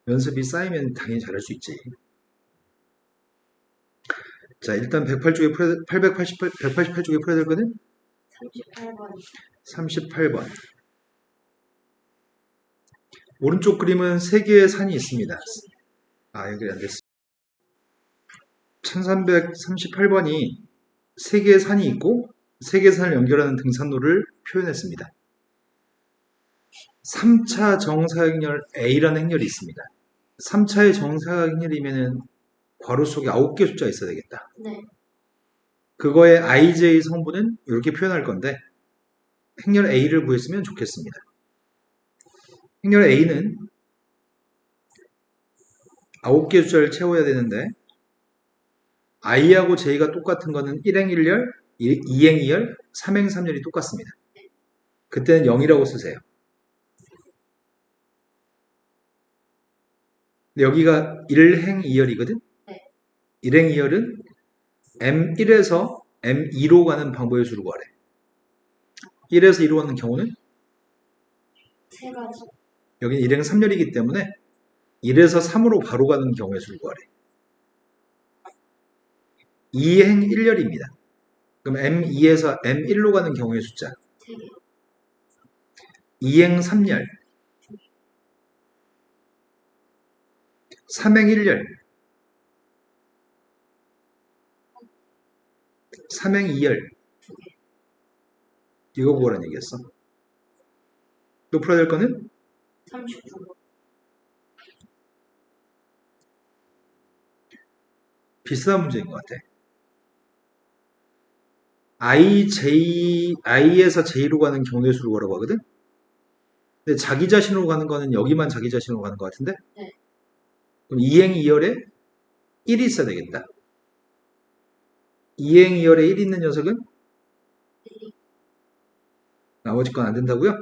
연습이 쌓이면 당연히 잘할 수 있지. 자, 일단 108쪽에 풀어야, 888, 188쪽에 풀어야 될 거는 38번. 38번. 오른쪽 그림은 세 개의 산이 있습니다. 아, 연결이 안 됐어. 1338번이 세 개의 산이 있고 세 개의 산을 연결하는 등산로를 표현했습니다. 3차 정사각형렬 A라는 행렬이 있습니다. 3차의 정사각형렬이면은 괄호 속에 9개 숫자가 있어야 되겠다. 네. 그거의 IJ 성분은 이렇게 표현할 건데 행렬 A를 구했으면 좋겠습니다. 행렬 A는 9개 숫자를 채워야 되는데 I하고 J가 똑같은 거는 1행 1열, 2행 2열, 3행 3열이 똑같습니다. 그때는 0이라고 쓰세요. 여기가 1행 2열이거든? 네. 1행 2열은 M1에서 M2로 가는 방법의 수를 구하래. 1에서 2로 가는 경우는 세 가지. 여기는 1행 3열이기 때문에 1에서 3으로 바로 가는 경우의 수를 구하래. 2행 1열입니다. 그럼 M2에서 M1로 가는 경우의 숫자. 3개. 2행 3열. 3행 1열. 3행 2열. 이거 구하라는 얘기였어. 또 풀어야 될 거는 39번. 비슷한 문제인 것 같아. I에서 J로 가는 경우의 수를 구하라고 하거든? 근데 자기 자신으로 가는 거는 여기만 자기 자신으로 가는 것 같은데? 네. 그럼 2행 2열에 1이 있어야 되겠다. 2행 2열에 1 있는 녀석은? 1. 나머지 건 안 된다고요?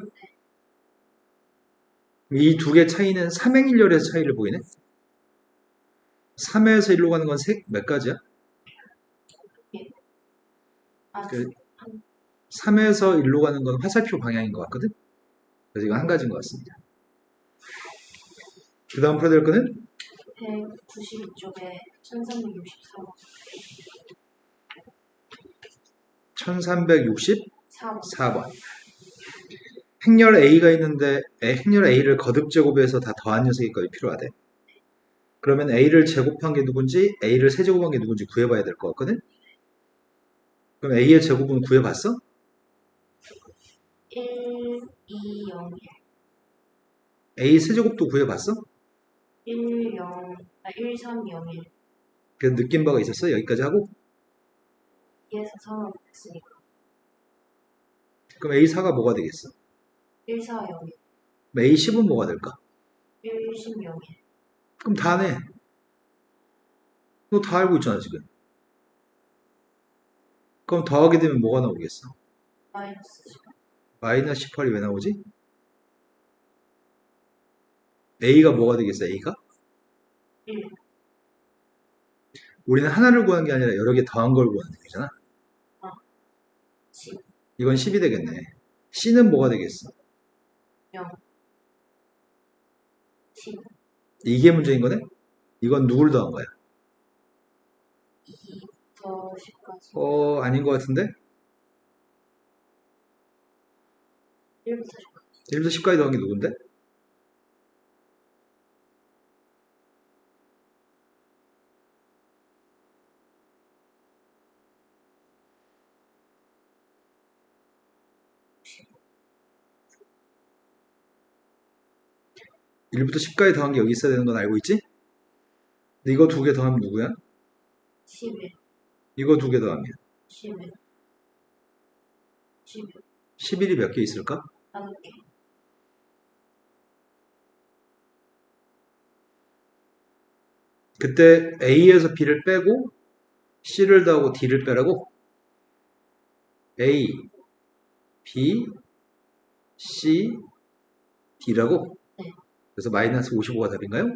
이 두 개 차이는 3행 1열에서 차이를 보이네? 3에서 1로 가는 건 몇 가지야? 아, 그 3에서 1로 가는 건 화살표 방향인 것 같거든? 그래서 이건 한 가지인 것 같습니다. 그 다음 풀어야 될 거는 192쪽에 1364번. 1364번. 행렬 A가 있는데 행렬 A를 거듭 제곱해서 다 더한 녀석이 거의 필요하대. 그러면 A를 제곱한 게 누군지 A를 세제곱한 게 누군지 구해봐야 될 것 같거든? 그럼 A의 제곱은 구해봤어? 1, 2, 0, 1. A 세제곱도 구해봤어? 1, 1, 3, 0, 1. 그 느낀 바가 있었어? 여기까지 하고? 2에서 3을 했으니까. 그럼 A4가 뭐가 되겠어? 1, 4, 0, 1. 그럼 A10은 뭐가 될까? 1, 10, 0, 1. 그럼 다네. 너 다 알고 있잖아 지금. 그럼 더하게 되면 뭐가 나오겠어? 마이너스 18. 마이너스 18이 왜 나오지? A가 뭐가 되겠어? A가? 1. 우리는 하나를 구하는 게 아니라 여러 개 더한 걸 구하는 거잖아. 10. 이건 10이 되겠네. C는 뭐가 되겠어? 0. 10. 이게 문제인 거네? 이건 누굴 더한 거야? 2부터 10까지. 아닌 것 같은데? 1부터 10까지. 1부터 10까지 더한 게 누군데? 1부터 10까지 더한 게 여기 있어야 되는 건 알고 있지? 근데 이거 두 개 더하면 누구야? 11. 이거 두 개 더하면 11. 11. 11이 몇 개 있을까? 5개. 그때 A에서 B를 빼고 C를 더하고 D를 빼라고? A, B, C, D라고? 네. 그래서 마이너스 55가 답인가요? 네.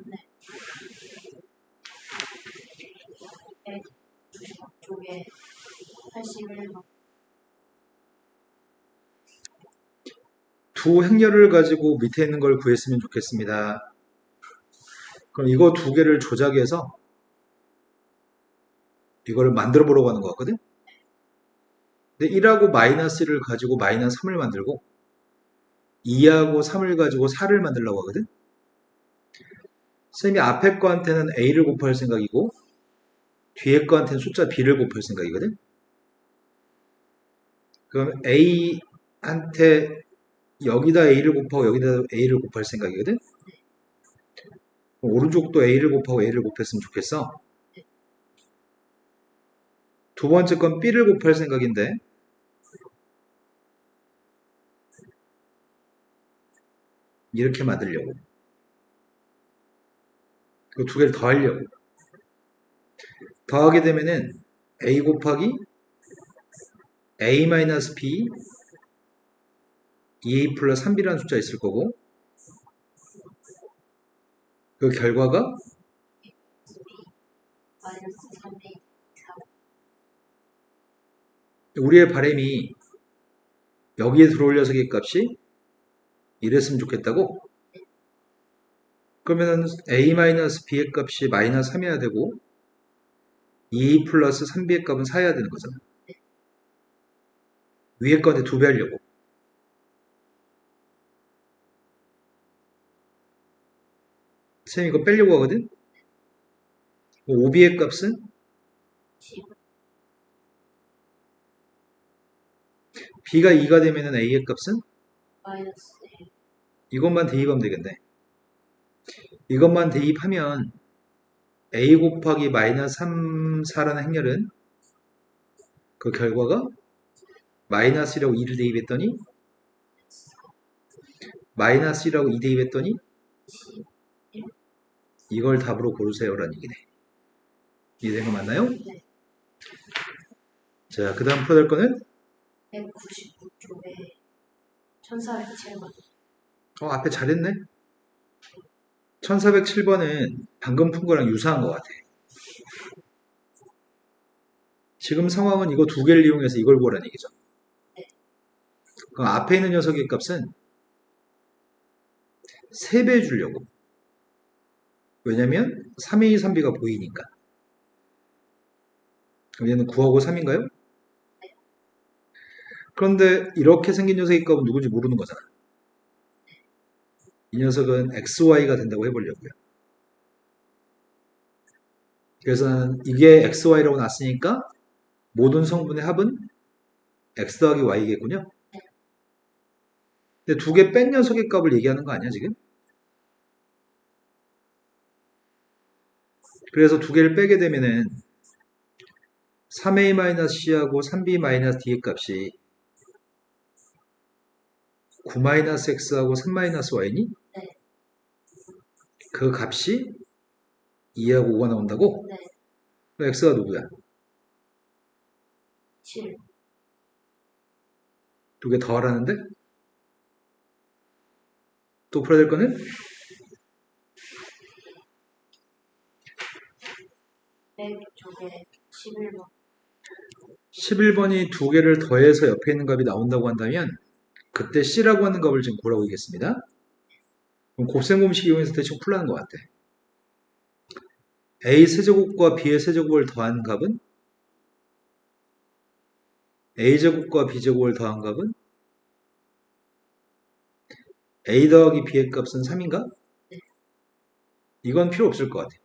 192쪽에 81번. 두 행렬을 가지고 밑에 있는 걸 구했으면 좋겠습니다. 그럼 이거 두 개를 조작해서 이거를 만들어 보려고 하는 것 같거든? 근데 1하고 마이너스 1을 가지고 마이너스 3을 만들고 2하고 3을 가지고 4를 만들려고 하거든? 선생님이 앞에 거한테는 A를 곱할 생각이고 뒤에 거한테는 숫자 B를 곱할 생각이거든? 그럼 A한테 여기다 A를 곱하고 여기다 A를 곱할 생각이거든? 그럼 오른쪽도 A를 곱하고 A를 곱했으면 좋겠어. 두 번째 건 B를 곱할 생각인데 이렇게 만들려고. 그 두 개를 더하려고. 더하게 되면은 A 곱하기 A-B 2A 플러스 3B라는 숫자 있을 거고 그 결과가 마이너스 3A 4. 우리의 바람이 여기에 들어올 녀석의 값이 이랬으면 좋겠다고? 그러면 A-B의 값이 마이너스 3이어야 되고 2 플러스 3B의 값은 4여야 되는 거잖아. 위에 건에 2배 하려고. 선생님 이거 빼려고 하거든? 5B의 값은 10. B가 2가 되면 A의 값은 마이너스 1. 이것만 대입하면 되겠네. 이것만 대입하면 A 곱하기 마이너스 3, 4라는 행렬은 그 결과가 마이너스 1하고 2를 대입했더니 마이너스 1하고 2 대입했더니 11. 이걸 답으로 고르세요라는 얘기네. 이해된 거 맞나요? 네. 자, 그 다음 풀어낼 거는 199쪽에 1407번. 앞에 잘했네. 1407번은 방금 푼 거랑 유사한 것 같아. 지금 상황은 이거 두 개를 이용해서 이걸 보라는 얘기죠. 그럼 앞에 있는 녀석의 값은 3배 주려고. 왜냐면 3A, 3B가 보이니까. 그럼 얘는 9하고 3인가요? 그런데 이렇게 생긴 녀석의 값은 누군지 모르는 거잖아. 이 녀석은 XY가 된다고 해보려고요. 그래서 나는 이게 XY라고 났으니까 모든 성분의 합은 X 더하기 Y겠군요. 근데 두 개 뺀 녀석의 값을 얘기하는 거 아니야, 지금? 그래서 두 개를 빼게 되면은 3A-C하고 3B-D의 값이 9-X하고 3-Y니? 네. 그 값이 2하고 5가 나온다고? 네. 그럼 X가 누구야? 7. 두 개 더 하라는데? 또 풀어야 될 거는? 100쪽에 11번. 11번이 두 개를 더해서 옆에 있는 값이 나온다고 한다면 그때 C라고 하는 값을 지금 구하고 있겠습니다. 그럼 곱셈 공식 이용해서 대충 풀라는 것 같아. A 세제곱과 B의 세제곱을 더한 값은 A제곱과 B제곱을 더한 값은 A 더하기 B의 값은 3인가? 이건 필요 없을 것 같아.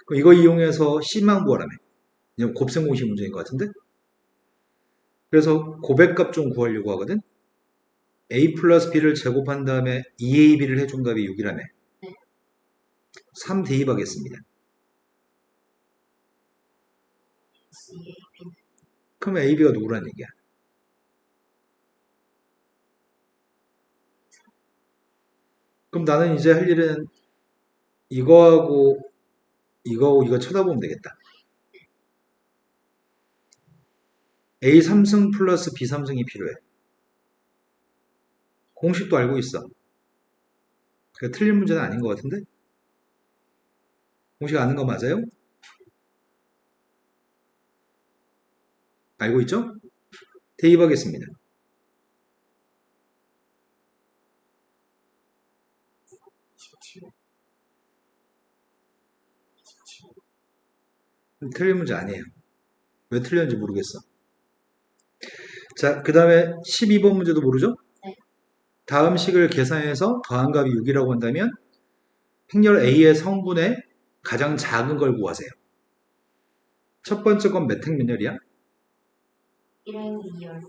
그럼 이거 이용해서 C만 구하라며. 이건 곱셈 공식 문제인 것 같은데? 그래서 고백값 좀 구하려고 하거든? A 플러스 B를 제곱한 다음에 2AB를 해준 값이 6이라며. 3 대입하겠습니다. CAB는 그럼 AB가 누구란 얘기야? 그럼 나는 이제 할 일은 이거하고 이거하고 이거 쳐다보면 되겠다. A 3승 플러스 B 3승이 필요해. 공식도 알고 있어. 그러니까 틀린 문제는 아닌 것 같은데? 공식 아는 거 맞아요? 알고 있죠? 대입하겠습니다. 17. 틀린 문제 아니에요. 왜 틀렸는지 모르겠어. 자, 그 다음에 12번 문제도 모르죠? 네. 다음 식을 계산해서 더한 값이 6이라고 한다면 행렬 A의 성분의 가장 작은 걸 구하세요. 첫 번째 건 몇 행면열이야? 1행 2열,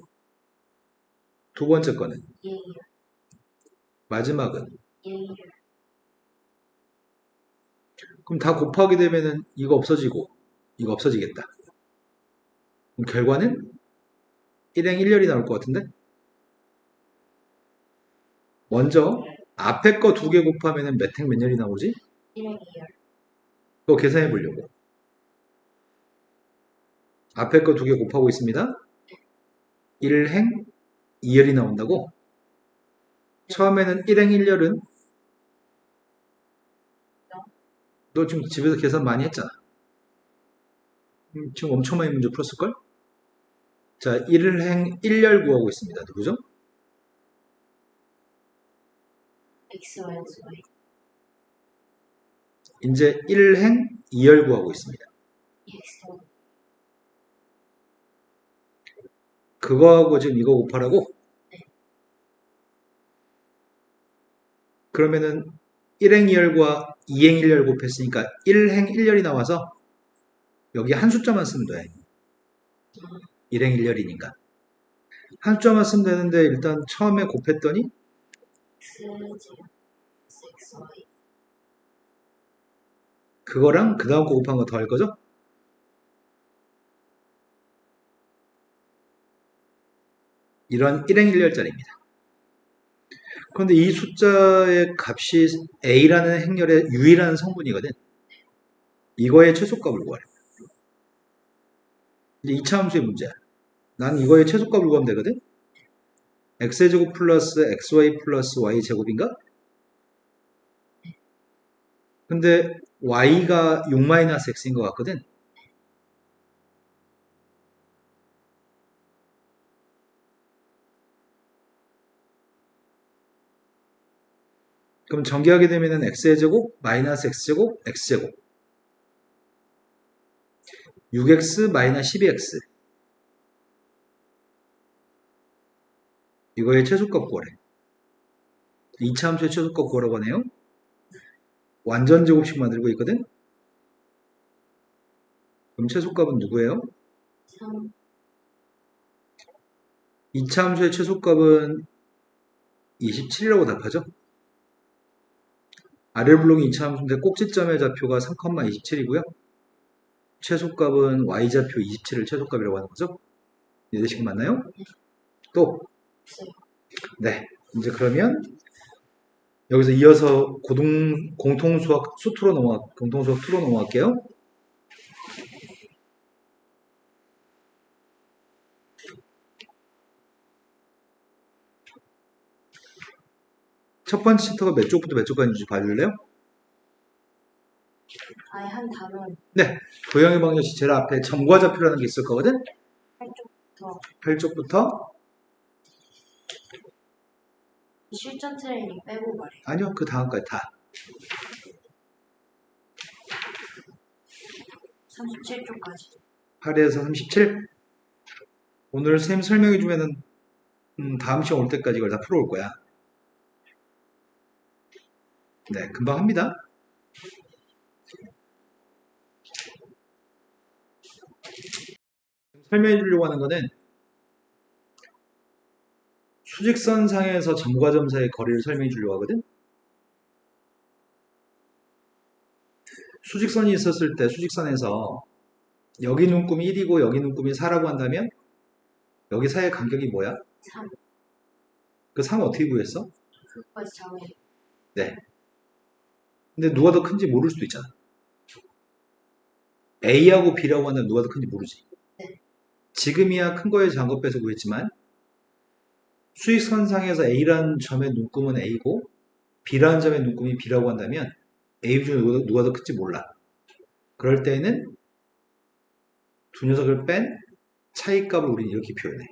두 번째 거는? 2행 2열, 마지막은? 2행 2열. 그럼 다 곱하게 되면은 이거 없어지고 이거 없어지겠다. 그럼 결과는 1행 1열이 나올 것 같은데? 먼저 앞에 거 두 개 곱하면은 몇 행 몇 열이 나오지? 1행 2열, 그거 계산해 보려고. 앞에 거 두 개 곱하고 있습니다. 1행 2열이 나온다고? 처음에는 1행 1열은 너 지금 집에서 계산 많이 했잖아. 지금 엄청 많이 문제 풀었을걸? 자, 1행 1열 구하고 있습니다. 누구죠? X와 XY, 이제 1행 2열 구하고 있습니다. EX와 그거하고 지금 이거 곱하라고? 그러면은 1행 2열과 2행 1열 곱했으니까 1행 1열이 나와서 여기 한 숫자만 쓰면 돼. 1행 1열이니까. 한 숫자만 쓰면 되는데 일단 처음에 곱했더니 XY, 그거랑 그 다음 거 곱한 거 더 할 거죠? 이런 1행 1열짜리입니다. 그런데 이 숫자의 값이 A라는 행렬의 유일한 성분이거든. 이거의 최소값을 구하래. 이제 2차 함수의 문제야. 난 이거의 최소값을 구하면 되거든. x제곱 플러스 xy 플러스 y제곱인가? 근데 y가 6-x인 것 같거든. 그럼 전개하게 되면은 x의 제곱 마이너스 x제곱 x제곱 6x 마이너스 12x 이거의 최소값 구하래. 2차 함수의 최소값 구하라고 하네요. 완전 제곱식 만들고 있거든. 그럼 최소값은 누구예요? 3, 2차 함수의 최소값은 27이라고 답하죠. 아래 블록이 2차 함수인데 꼭지점의 좌표가 3,27이고요. 최소값은 y좌표 27을 최소값이라고 하는 거죠. 이해되시고 맞나요? 또 없어요. 네, 이제 그러면 여기서 이어서 공통수학 공통수학 2로 넘어갈게요. 첫 번째 챕터가 몇 쪽부터 몇 쪽까지인지 봐줄래요? 아예 한 답은 네, 도형의 방정식 제일 앞에 점과 좌표라는 게 있을 거거든. 8쪽부터 8쪽부터 실전 트레이닝 빼고 말해요. 아니요, 그 다음까지 다 37쪽까지. 8에서 37. 오늘 쌤 설명해 주면은 다음 시간 올 때까지 이걸 다 풀어올 거야. 네, 금방 합니다. 설명해 주려고 하는 거는 수직선상에서 점과 점 사이의 거리를 설명해 주려고 하거든. 수직선이 있었을 때 수직선에서 여기 눈금이 1이고 여기 눈금이 4라고 한다면 여기 사이의 간격이 뭐야? 3, 그 3 어떻게 구했어? 그것까지 잡아요. 네. 근데 누가 더 큰지 모를 수도 있잖아. A하고 B라고 한다면 누가 더 큰지 모르지. 네. 지금이야 큰 거에 작은 거 빼서 구했지만 수직선상에서 A라는 점의 눈금은 A고 B라는 점의 눈금이 B라고 한다면 A 중에 누가 더 큰지 몰라. 그럴 때에는 두 녀석을 뺀 차이값을 우리는 이렇게 표현해.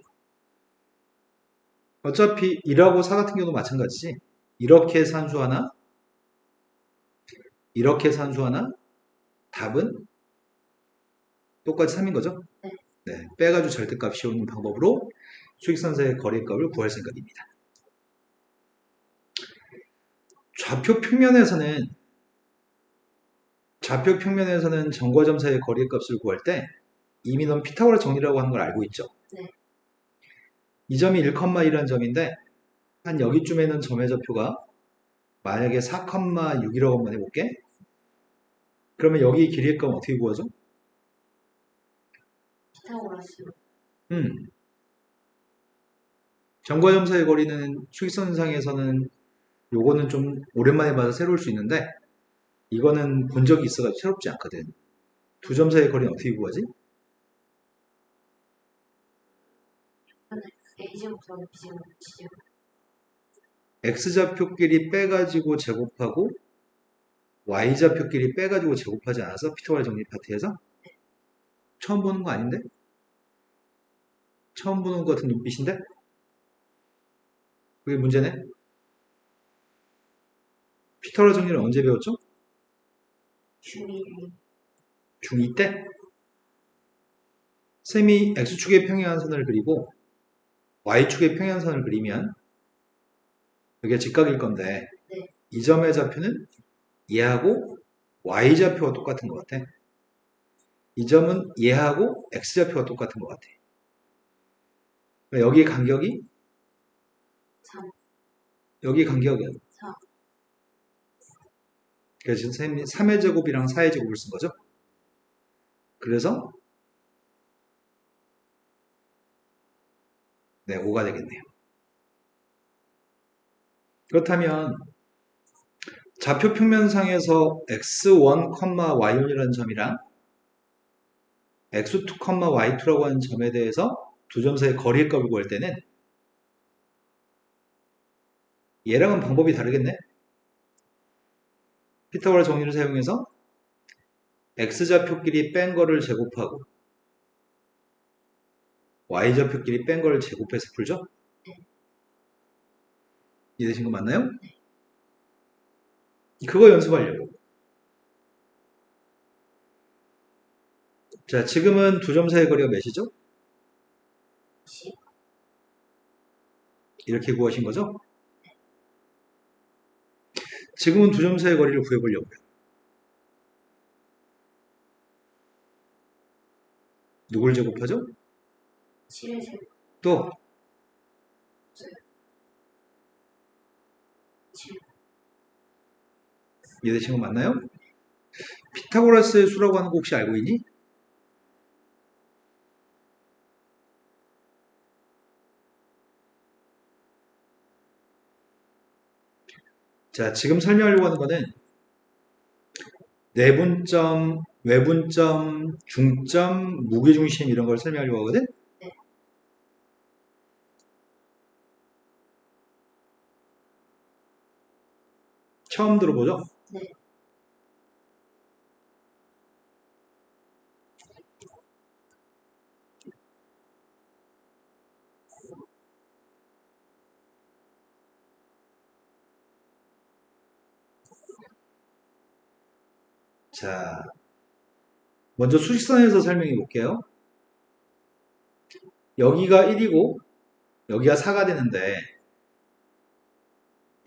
어차피 1하고 4 같은 경우도 마찬가지지. 이렇게 산수 하나, 이렇게 산수 하나, 답은 똑같이 3인 거죠? 네. 네, 빼가지고 절대값 씌우는 방법으로 수직선사의 거리값을 구할 생각입니다. 좌표 평면에서는 점과 점 사이의 거리값을 구할 때 이미 넌 피타고라 정리라고 하는 걸 알고 있죠? 네. 이 점이 1,1이라는 점인데 한 여기쯤에는 점의 좌표가 만약에 4,6이라고 한번 해볼게. 그러면 여기 길이의 값은 어떻게 구하죠? 피타고라스. 점과 점 사이의 거리는 수직선상에서는 요거는 좀 오랜만에 봐서 새로울 수 있는데 이거는 본 적이 있어가지고 새롭지 않거든. 두 점 사이의 거리는 어떻게 구하지? A제곱 더하기 B제곱 C제곱. X좌표끼리 빼가지고 제곱하고 Y좌표끼리 빼가지고 제곱하지 않아서 피타고라 정리 파트에서? 처음 보는 거 아닌데? 처음 보는 것 같은 눈빛인데? 그게 문제네? 피타고라 정리를 언제 배웠죠? 중2. 중2 때? 쌤이 X축의 평행한선을 그리고 Y축의 평행한선을 그리면 여기가 직각일 건데 네. 이 점의 좌표는 얘하고 Y좌표가 똑같은 것 같아. 이 점은 얘하고 X좌표가 똑같은 것 같아. 그러니까 여기의 간격이 3. 여기 간격이야. 4. 그래서 지금 쌤이 3의 제곱이랑 4의 제곱을 쓴 거죠. 그래서 네, 5가 되겠네요. 그렇다면 좌표 평면상에서 x1, y1이라는 점이랑 x2, y2라고 하는 점에 대해서 두 점 사이의 거리의 값을 구할 때는 얘랑은 방법이 다르겠네. 피타고라 정리를 사용해서 x좌표끼리 뺀 거를 제곱하고 y좌표끼리 뺀 거를 제곱해서 풀죠? 이해되신 거 맞나요? 그거 연습하려고. 자, 지금은 두 점 사이의 거리가 몇이죠? 10. 이렇게 구하신 거죠? 지금은 두 점 사이의 거리를 구해보려고요. 누굴 제곱하죠? 7의 제곱. 또 7. 이해되신 거 맞나요? 피타고라스의 수라고 하는 거 혹시 알고 있니? 자, 지금 설명하려고 하는 거는 내분점, 외분점, 중점, 무게중심 이런 걸 설명하려고 하거든? 네. 처음 들어보죠? 네. 자, 먼저 수직선에서 설명해 볼게요. 여기가 1이고 여기가 4가 되는데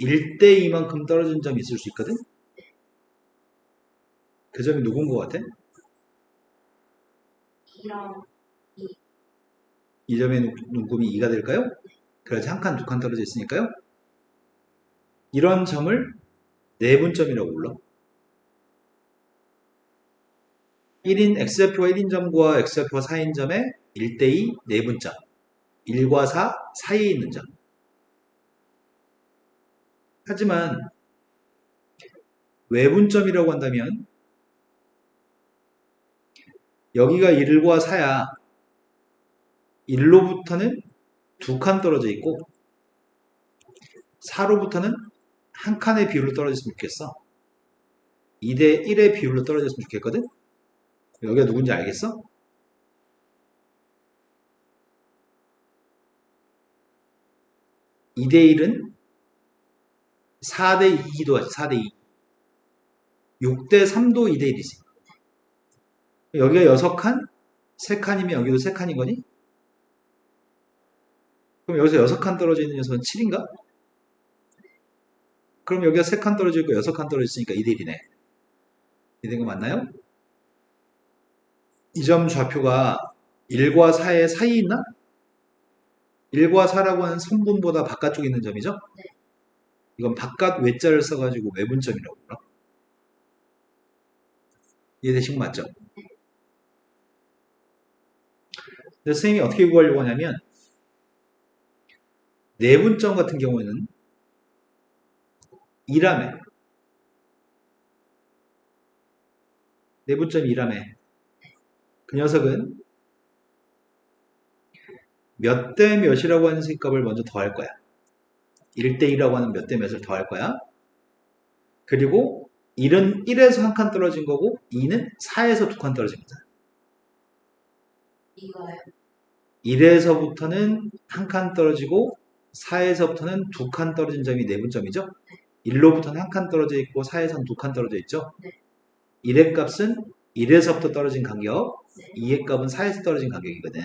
1대 2만큼 떨어진 점이 있을 수 있거든? 그 점이 누군 것 같아? 2랑 이 점의 눈금이 2가 될까요? 그렇지, 한 칸, 두 칸 떨어져 있으니까요. 이런 점을 내분점이라고 불러. 1인 X좌표가 1인 점과 X좌표가 4인 점의 1대2 내분점. 1과 4 사이에 있는 점. 하지만 외분점이라고 한다면 여기가 1과 4야. 1로부터는 두 칸 떨어져 있고 4로부터는 한 칸의 비율로 떨어졌으면 좋겠어. 2대 1의 비율로 떨어졌으면 좋겠거든? 여기가 누군지 알겠어? (2대 1은) 4대 2기도 하지. 4대 2. 6대 3도 2대 1이지. 여기가 6칸, 3칸이면 여기도 3칸인 거니? 그럼 여기서 6칸 떨어져 있는 녀석은 7인가? 그럼 여기가 3칸 떨어져 있고 6칸 떨어져 있으니까 2대1이네. 이된 거 맞나요? 이 점 좌표가 1과 4의 사이에 있나? 1과 4라고 하는 선분보다 바깥쪽에 있는 점이죠? 네. 이건 바깥 외자를 써가지고 외분점이라고 불러. 이해되신 거 맞죠? 근데 선생님이 어떻게 구하려고 하냐면 내분점 같은 경우에는 2라며. 내분점이 2라며. 그 녀석은 몇 대 몇이라고 하는 색값을 먼저 더할 거야. 1대 2라고 하는 몇 대 몇을 더할 거야. 그리고 1은 1에서 한 칸 떨어진 거고 2는 4에서 두 칸 떨어진 거잖아. 이거요. 1에서부터는 한 칸 떨어지고 4에서부터는 두 칸 떨어진 점이 내분점이죠. 1로부터는 한 칸 떨어져 있고 4에서는 두 칸 떨어져 있죠. 네. 1의 값은 1에서부터 떨어진 간격, 네. 2의 값은 4에서 떨어진 간격이거든.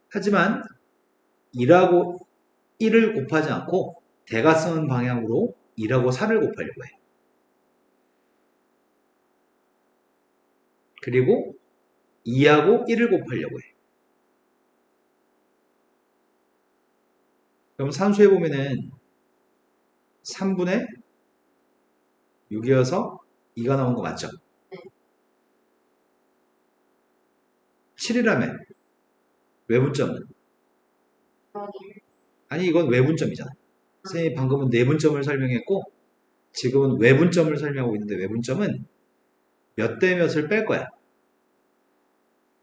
하지만 2하고 1을 곱하지 않고 대각선 방향으로 2하고 4를 곱하려고 해. 그리고 2하고 1을 곱하려고 해. 그럼 산수해 보면은 3분의 6이어서 2가 나온 거 맞죠? 네. 7이라며. 외분점은? 더하기 아니 이건 외분점이잖아. 선생님이 방금은 내분점을 설명했고 지금은 외분점을 설명하고 있는데 외분점은 몇 대 몇을 뺄 거야.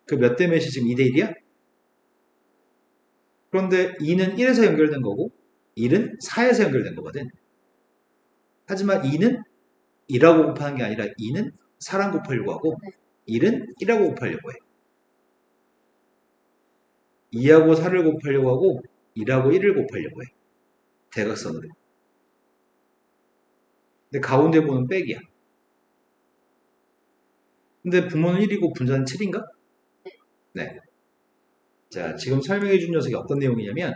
그 몇 대 몇이 지금 2대 1이야? 그런데 2는 1에서 연결된 거고 1은 4에서 연결된 거거든. 하지만 2는 2라고 곱하는 게 아니라 2는 4랑 곱하려고 하고 1은 1하고 곱하려고 해. 2하고 4를 곱하려고 하고 1하고 1을 곱하려고 해. 대각선으로. 근데 가운데 보는 백이야. 근데 부모는 1이고 분자는 7인가? 네. 자, 지금 설명해 준 녀석이 어떤 내용이냐면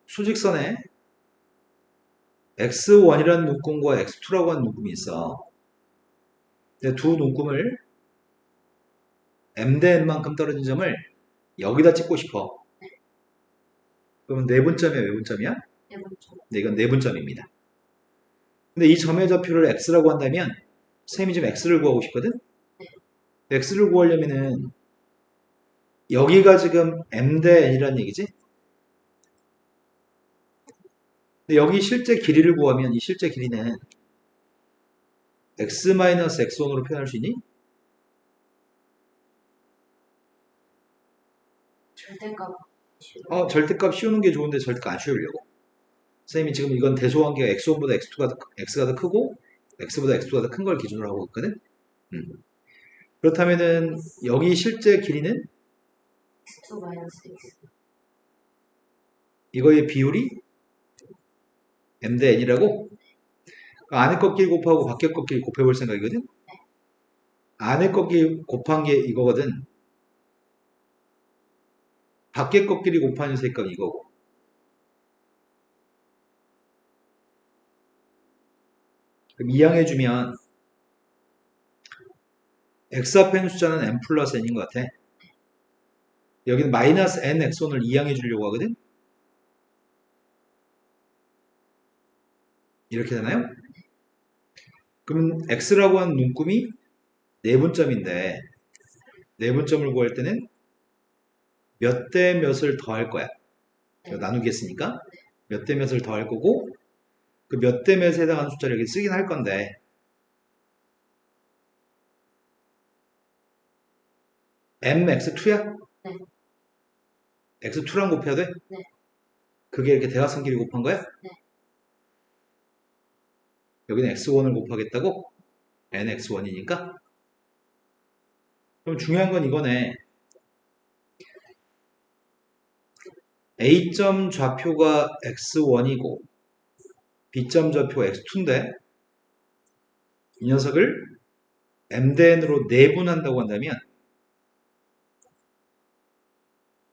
수직선에 x1이라는 눈금과 x2라고 하는 눈금이 있어. 근데 두 눈금을 m 대 n만큼 떨어진 점을 여기다 찍고 싶어. 그러면 내분점이야, 외분점이야? 내분점. 네, 이건 내분점입니다. 근데 이 점의 좌표를 x라고 한다면 선생님이 지금 x를 구하고 싶거든? x를 구하려면은 여기가 지금 m 대 n이라는 얘기지? 근데 여기 실제 길이를 구하면 이 실제 길이는 x-x1으로 표현할 수 있니? 절대값. 절대값 씌우는 게 좋은데 절대값 안 씌우려고. 선생님이 지금 이건 대소관계가 x1보다 x가 더 크고 x보다 x가 더 큰 걸 기준으로 하고 있거든. 그렇다면은 여기 실제 길이는 x2 마이너스 x. 이거의 비율이 m 대 n이라고? 안에 꺾기 곱하고 밖에 꺾기 곱해볼 생각이거든. 안에 꺾기 곱한 게 이거거든. 밖에 꺾기를 곱하는 색깔이 이거고. 그럼 이항해주면 x 앞에 있는 숫자는 n 플러스 n인 것 같아. 여기는 마이너스 n x1을 이항해 주려고 하거든. 이렇게 되나요? 그럼 x라고 하는 눈금이 내분점인데 내분점을 구할 때는 몇 대 몇을 더할 거야. 나누기 했으니까 몇 대 몇을 더할 거고 그 몇 대 몇에 해당하는 숫자를 여기 쓰긴 할 건데 mx2야? 네. x2랑 곱해야 돼? 네. 그게 이렇게 대각선끼리 곱한 거야? 네. 여기는 x1을 곱하겠다고? nx1이니까? 그럼 중요한 건 이거네. A점 좌표가 x1이고 B점 좌표가 x2인데 이 녀석을 m대n으로 내분한다고 한다면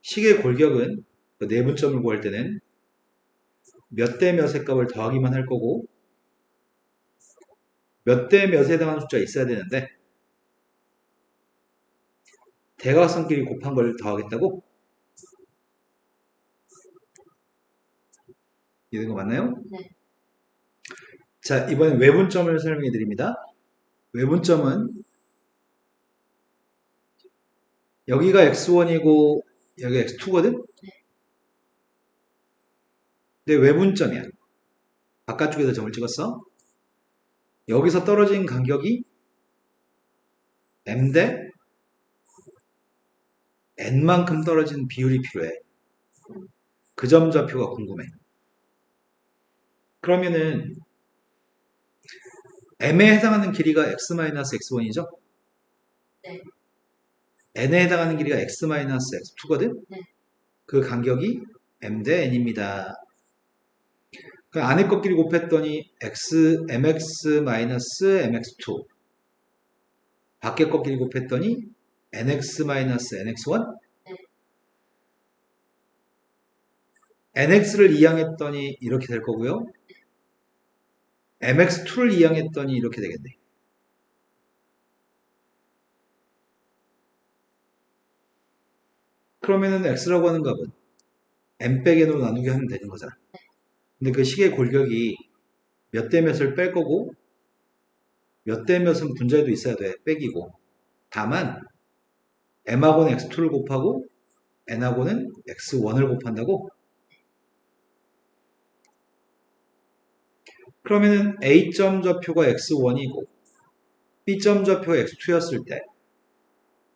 식의 골격은 그 내분점을 구할 때는 몇 대 몇의 값을 더하기만 할 거고 몇 대 몇에 해당하는 숫자가 있어야 되는데 대각선끼리 곱한 걸 더하겠다고? 이런 거 맞나요? 네. 자, 이번엔 외분점을 설명해 드립니다. 외분점은 여기가 x1이고 여기가 x2거든? 근데 외분점이야. 바깥쪽에서 점을 찍었어. 여기서 떨어진 간격이 m 대 n만큼 떨어진 비율이 필요해. 그 점 좌표가 궁금해. 그러면은 m에 해당하는 길이가 x-x1이죠? 네. n에 해당하는 길이가 x-x2거든? 네. 그 간격이 m 대 n입니다. 그 안에 것끼리 곱했더니 mx-mx2 밖에 것끼리 곱했더니 nx-nx1 nx를 이항했더니 이렇게 될 거고요. mx2를 이항했더니 이렇게 되겠네. 그러면은 x라고 하는 값은 m 빼기 n으로 나누게 하면 되는 거잖아. 근데 그 식의 골격이 몇 대 몇을 뺄 거고 몇 대 몇은 분자에도 있어야 돼. 빼기고. 다만 m하고는 x2를 곱하고 n하고는 x1을 곱한다고? 그러면은 A점 좌표가 x1이고 B점 좌표가 x2였을 때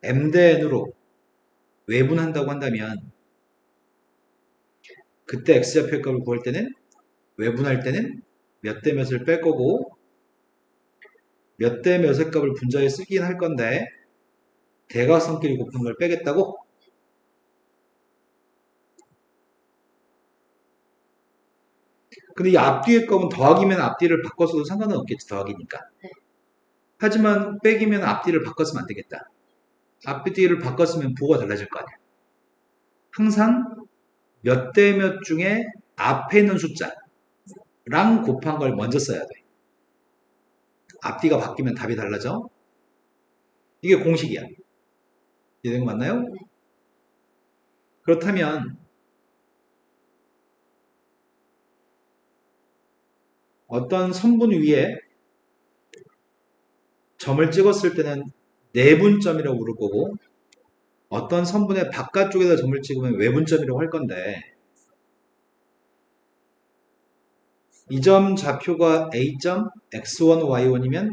m 대 n으로 외분한다고 한다면 그때 x좌표의 값을 구할 때는 외분할 때는 몇 대 몇을 뺄 거고 몇 대 몇의 값을 분자에 쓰긴 할 건데 대각선끼리 곱한 걸 빼겠다고? 근데 이 앞뒤의 값은 더하기면 앞뒤를 바꿨어도 상관은 없겠지. 더하기니까. 하지만 빼기면 앞뒤를 바꿨으면 안 되겠다. 앞뒤를 바꿨으면 부호가 달라질 거 아니야. 항상 몇 대 몇 중에 앞에 있는 숫자랑 곱한 걸 먼저 써야 돼. 앞뒤가 바뀌면 답이 달라져. 이게 공식이야. 이해된 거 맞나요? 그렇다면 어떤 선분 위에 점을 찍었을 때는 내분점이라고 부를 거고 어떤 선분의 바깥쪽에다 점을 찍으면 외분점이라고 할 건데 이 점 좌표가 A점 x1, y1이면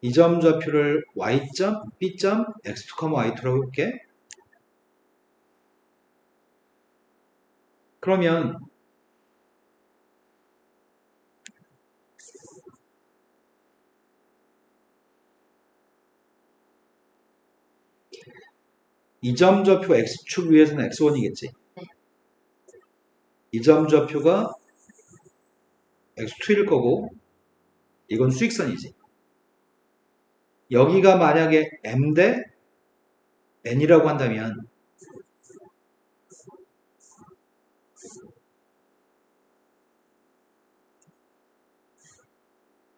이 점 좌표를 y점, b점, x2, y2라고 해볼게. 그러면 이 점 좌표 x축 위에서는 x1이겠지. 이 점 좌표가 x2일 거고 이건 수익선이지. 여기가 만약에 m 대 n이라고 한다면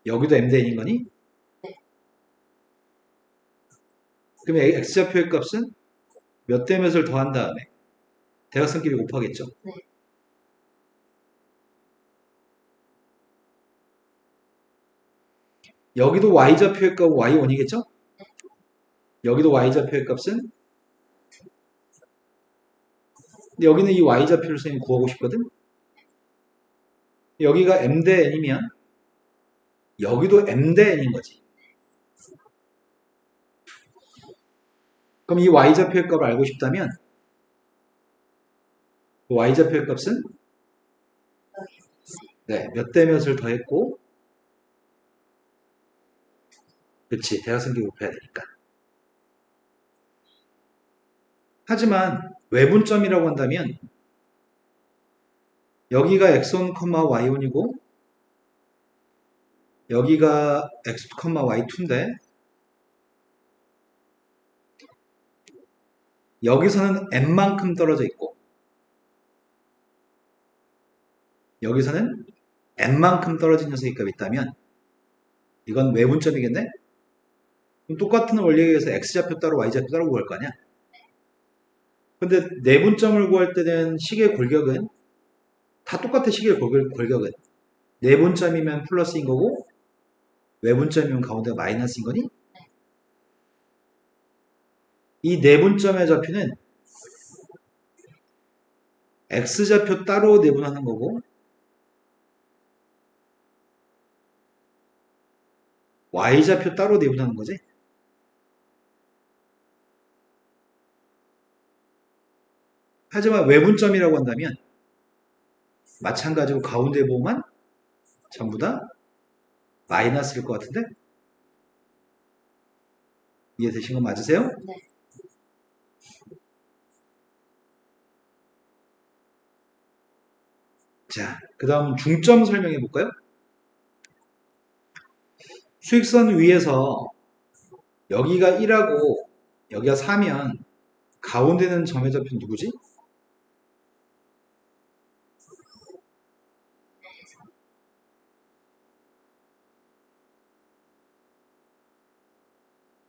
여기도 m 대 n인 거니? 그러면 x좌표의 값은 몇 대 몇을 더한 다음에 대각선끼리 곱하겠죠. 여기도 y좌표의 값은 y1이겠죠? 여기도 y좌표의 값은 근데 여기는 이 y좌표를 선생님이 구하고 싶거든? 여기가 m 대 n이면 여기도 m 대 n인 거지. 그럼 이 y좌표의 값을 알고 싶다면 y좌표의 값은 네, 몇 대 몇을 더했고 그렇지. 대각선끼리 곱해야 되니까. 하지만 외분점이라고 한다면 여기가 x1, y1이고 여기가 x2, y2인데 여기서는 n만큼 떨어져 있고 여기서는 n만큼 떨어진 녀석의 값이 있다면 이건 외분점이겠네? 그럼 똑같은 원리에 의해서 x좌표 따로 y좌표 따로 구할 거 아니야? 근데 내분점을 구할 때는 식의 골격은 다 똑같아. 식의 골격은 내분점이면 플러스인 거고 외분점이면 가운데가 마이너스인 거니? 이 내분점의 좌표는 x좌표 따로 내분하는 거고 y좌표 따로 내분하는 거지. 하지만 외분점이라고 한다면 마찬가지로 가운데 부분만 전부 다 마이너스일 것 같은데? 이해되신 거 맞으세요? 네. 자, 그 다음 중점 설명해 볼까요? 수익선 위에서 여기가 1하고 여기가 4면 가운데는 점의 좌표 누구지?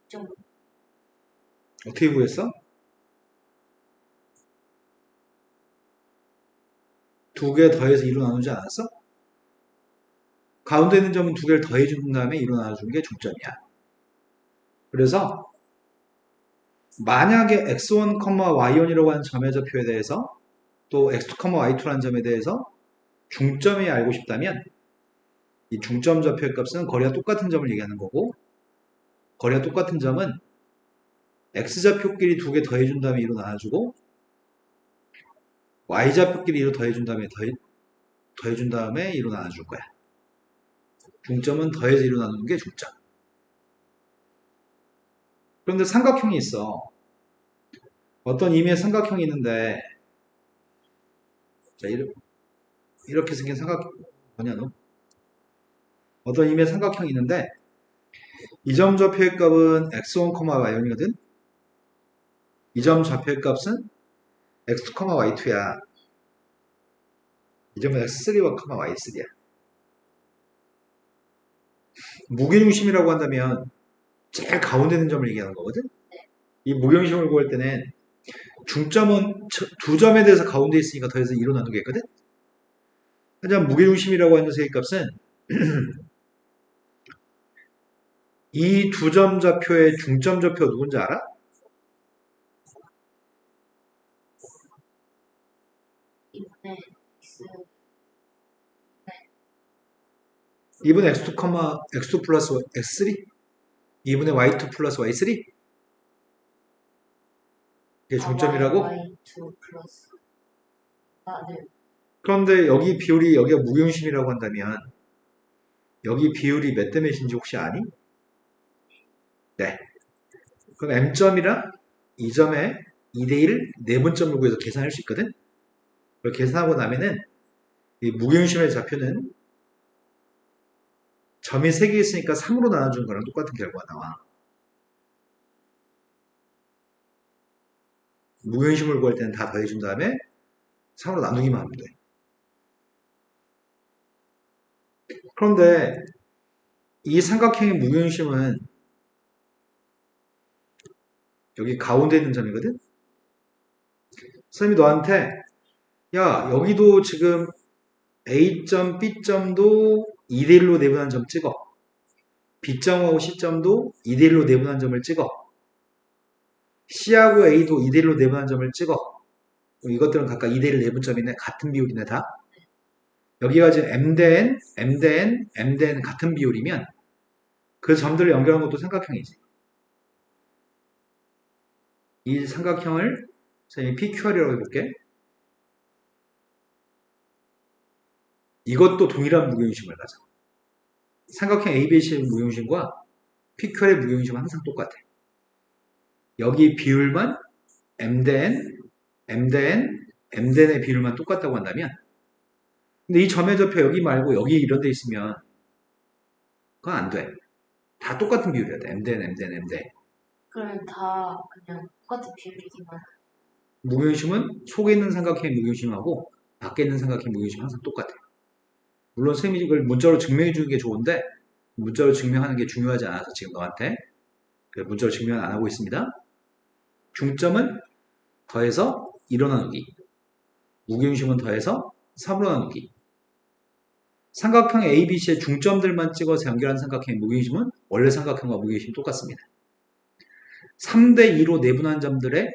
좀 어떻게 구했어? 두 개 더해서 2로 나누지 않았어? 가운데 있는 점은 두 개를 더해준 다음에 2로 나눠주는 게 중점이야. 그래서 만약에 x1, y1이라고 하는 점의 좌표에 대해서 또 x2, y2라는 점에 대해서 중점이 알고 싶다면 이 중점 좌표의 값은 거리가 똑같은 점을 얘기하는 거고 거리가 똑같은 점은 x좌표끼리 두 개 더해준 다음에 2로 나눠주고 y좌표끼리 2로 더해준 다음에 더해준 다음에 2로 나눠줄 거야. 중점은 더해서 2로 나누는 게 중점. 그런데 삼각형이 있어. 어떤 의미의 삼각형이 있는데 자, 이렇게 생긴 삼각형 뭐냐 너? 어떤 의미의 삼각형이 있는데 이 점 좌표의 값은 x1, y1이거든. 이 점 좌표의 값은 x2, y2야. 이 점은 x3와 y3야. 무게중심이라고 한다면 제일 가운데 있는 점을 얘기하는 거거든. 이 무게중심을 구할 때는 중점은 두 점에 대해서 가운데 있으니까 더해서 2로 나누겠거든. 하지만 무게중심이라고 하는 녀석의 값은 이 두 점 좌표의 중점 좌표 누군지 알아? 이번에 x 2분의 x2, x2 플러스 x3? 2분의 y2 플러스 y3? 이게 중점이라고? y2 플러스 네. 그런데 여기 비율이 여기가 무게중심이라고 한다면 여기 비율이 몇 대 몇인지 혹시 아니? 네. 그럼 m점이랑 이 점에 2대1 내분점을 구해서 계산할 수 있거든? 그걸 계산하고 나면은 이 무게중심의 좌표는 점이 3개 있으니까 3으로 나눠주는 거랑 똑같은 결과가 나와. 무게중심을 구할 때는 다 더해준 다음에 3으로 나누기만 하면 돼. 그런데 이 삼각형의 무게중심은 여기 가운데 있는 점이거든? 선생님이 너한테 야 여기도 지금 A점, B점도 2대1로 내분한 점 찍어. B점하고 C점도 2대1로 내분한 점을 찍어. C하고 A도 2대1로 내분한 점을 찍어. 이것들은 각각 2대1 내분점이네. 같은 비율이네 다. 여기가 지금 M 대 N, M 대 N, M 대 N 같은 비율이면 그 점들을 연결한 것도 삼각형이지. 이 삼각형을 선생님이 PQR이라고 해볼게. 이것도 동일한 무게중심을 가져. 삼각형 ABC의 무게중심과 PQR의 무게중심은 항상 똑같아. 여기 비율만 M 대 N, M 대 N, M 대 N의 비율만 똑같다고 한다면 근데 이 점의 좌표 여기 말고 여기 이런 데 있으면 그건 안 돼. 다 똑같은 비율이어야 돼. m대, m대, m대. 그러면 다 그냥 똑같은 비율이기만. 무게중심은 속에 있는 삼각형의 무게중심하고 밖에 있는 삼각형의 무게중심이 항상 똑같아. 물론 선생님이 이걸 문자로 증명해 주는 게 좋은데 문자로 증명하는 게 중요하지 않아서 지금 너한테 문자로 증명은 안 하고 있습니다. 중점은 더해서 1로 나누기, 무게중심은 더해서 3으로 나누기. 삼각형 ABC의 중점들만 찍어서 연결한 삼각형의 무게중심은 원래 삼각형과 무게중심이 똑같습니다. 3대 2로 내분한 점들의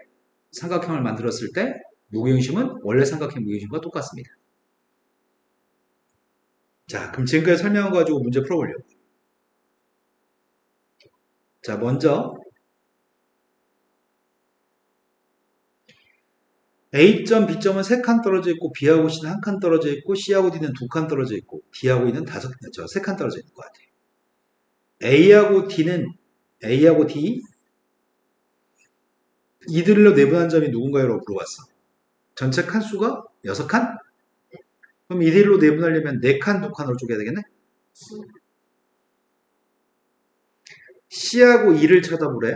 삼각형을 만들었을 때 무게중심은 원래 삼각형 무게중심과 똑같습니다. 자, 그럼 지금까지 설명한 거 가지고 문제 풀어보려고. 자, 먼저 A점, B점은 3칸 떨어져 있고 B하고 C는 1칸 떨어져 있고 C하고 D는 2칸 떨어져 있고 D하고 E는 3칸 떨어져 있는 것 같아요. A하고 D 이들로 내분한 점이 누군가요? 라고 물어봤어. 전체 칸수가 6칸? 그럼 이들로 내분하려면 4칸, 2칸으로 쪼개야 되겠네? C하고 E를 찾아보래.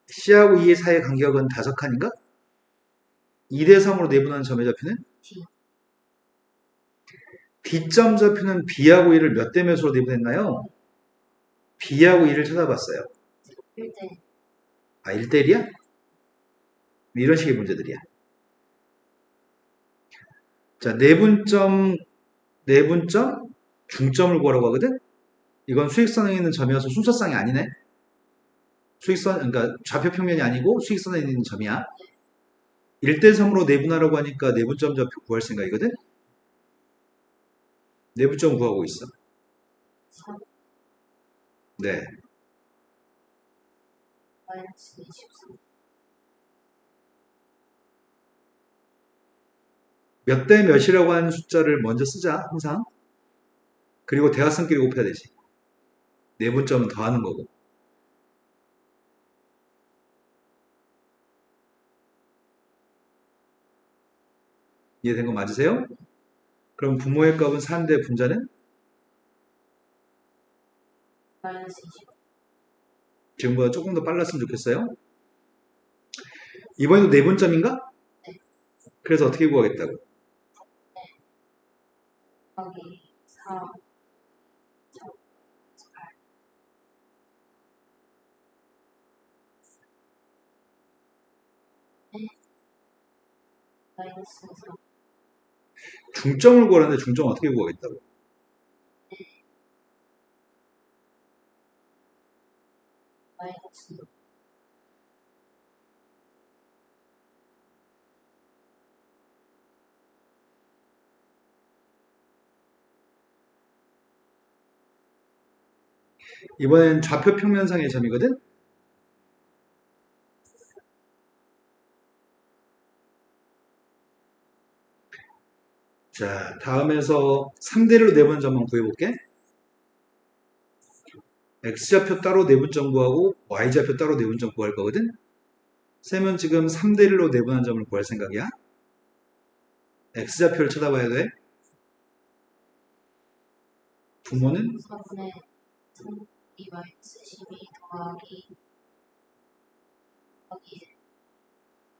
C하고 E의 사이의 간격은 5칸인가? 2대 3으로 내분하는 점의 좌표는? D. D점 좌표는 B하고 E를 몇 대 몇으로 내분했나요? B하고 E를 찾아봤어요. 1대. 아, 1대1이야? 이런 식의 문제들이야. 자, 내분점, 중점을 구하라고 하거든? 이건 수익선에 있는 점이어서 순서쌍이 아니네? 그러니까 좌표 평면이 아니고 수익선에 있는 점이야. 1대3으로 내분하라고 하니까 내분점 좌표 구할 생각이거든? 내분점 구하고 있어. 3 네. 마이너스 23. 몇 대 몇이라고 하는 숫자를 먼저 쓰자, 항상. 그리고 대각선끼리 곱해야 되지. 내분점은 더하는 거고. 이해된 거 맞으세요? 그럼 분모의 값은 4인데 분자는? 마이너스 20. 지금보다 조금 더 빨랐으면 좋겠어요. 이번에도 내분점인가? 네. 그래서 어떻게 구하겠다고? 곱하기 4. 8. 네. 마이너스 3. 중점을 구하는데 중점 어떻게 구하겠다고? 마이너스 6. 이번엔 좌표 평면상의 점이거든? 자, 다음에서 3대로 내분 점만 구해볼게. X좌표 따로 내분점 구하고 Y좌표 따로 내분점 구할 거거든? 쌤은 지금 3대1로 내분한 점을 구할 생각이야. X좌표를 찾아봐야 돼. 부모는 4분의 3. 2 마이너스 12 더하기 1.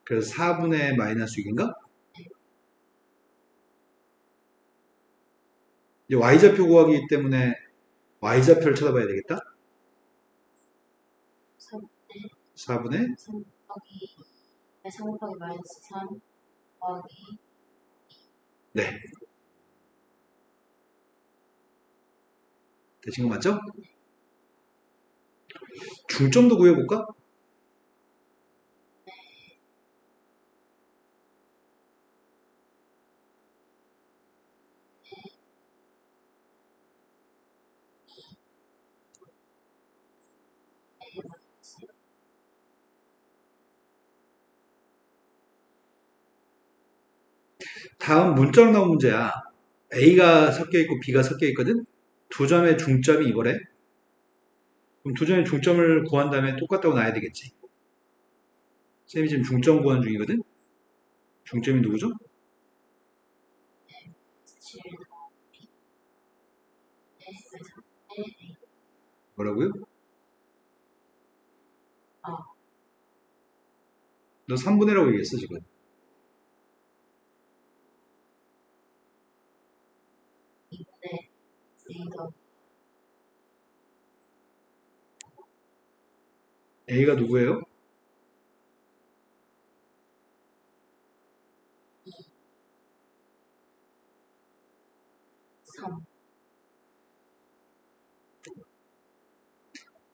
그래서 4분의 마이너스 6인가? 이제 Y좌표 구하기 때문에 Y좌표를 찾아봐야 되겠다. 3분의 4분의 3 곱하기 3 곱하기 마이너스 3 더하기 네. 되신 거 맞죠? 중점도 구해볼까? 다음 문자로 나온 문제야. A가 섞여 있고 B가 섞여 있거든? 두 점의 중점이 이거래. 그럼 두 점의 중점을 구한 다음에 똑같다고 놔야 되겠지. 쌤이 지금 중점 구한 중이거든? 중점이 누구죠? 7 더하기 뭐라고요? 아, 너 3분의 1라고 얘기했어, 지금. 2분의 A 더하기 A가 누구예요? 3.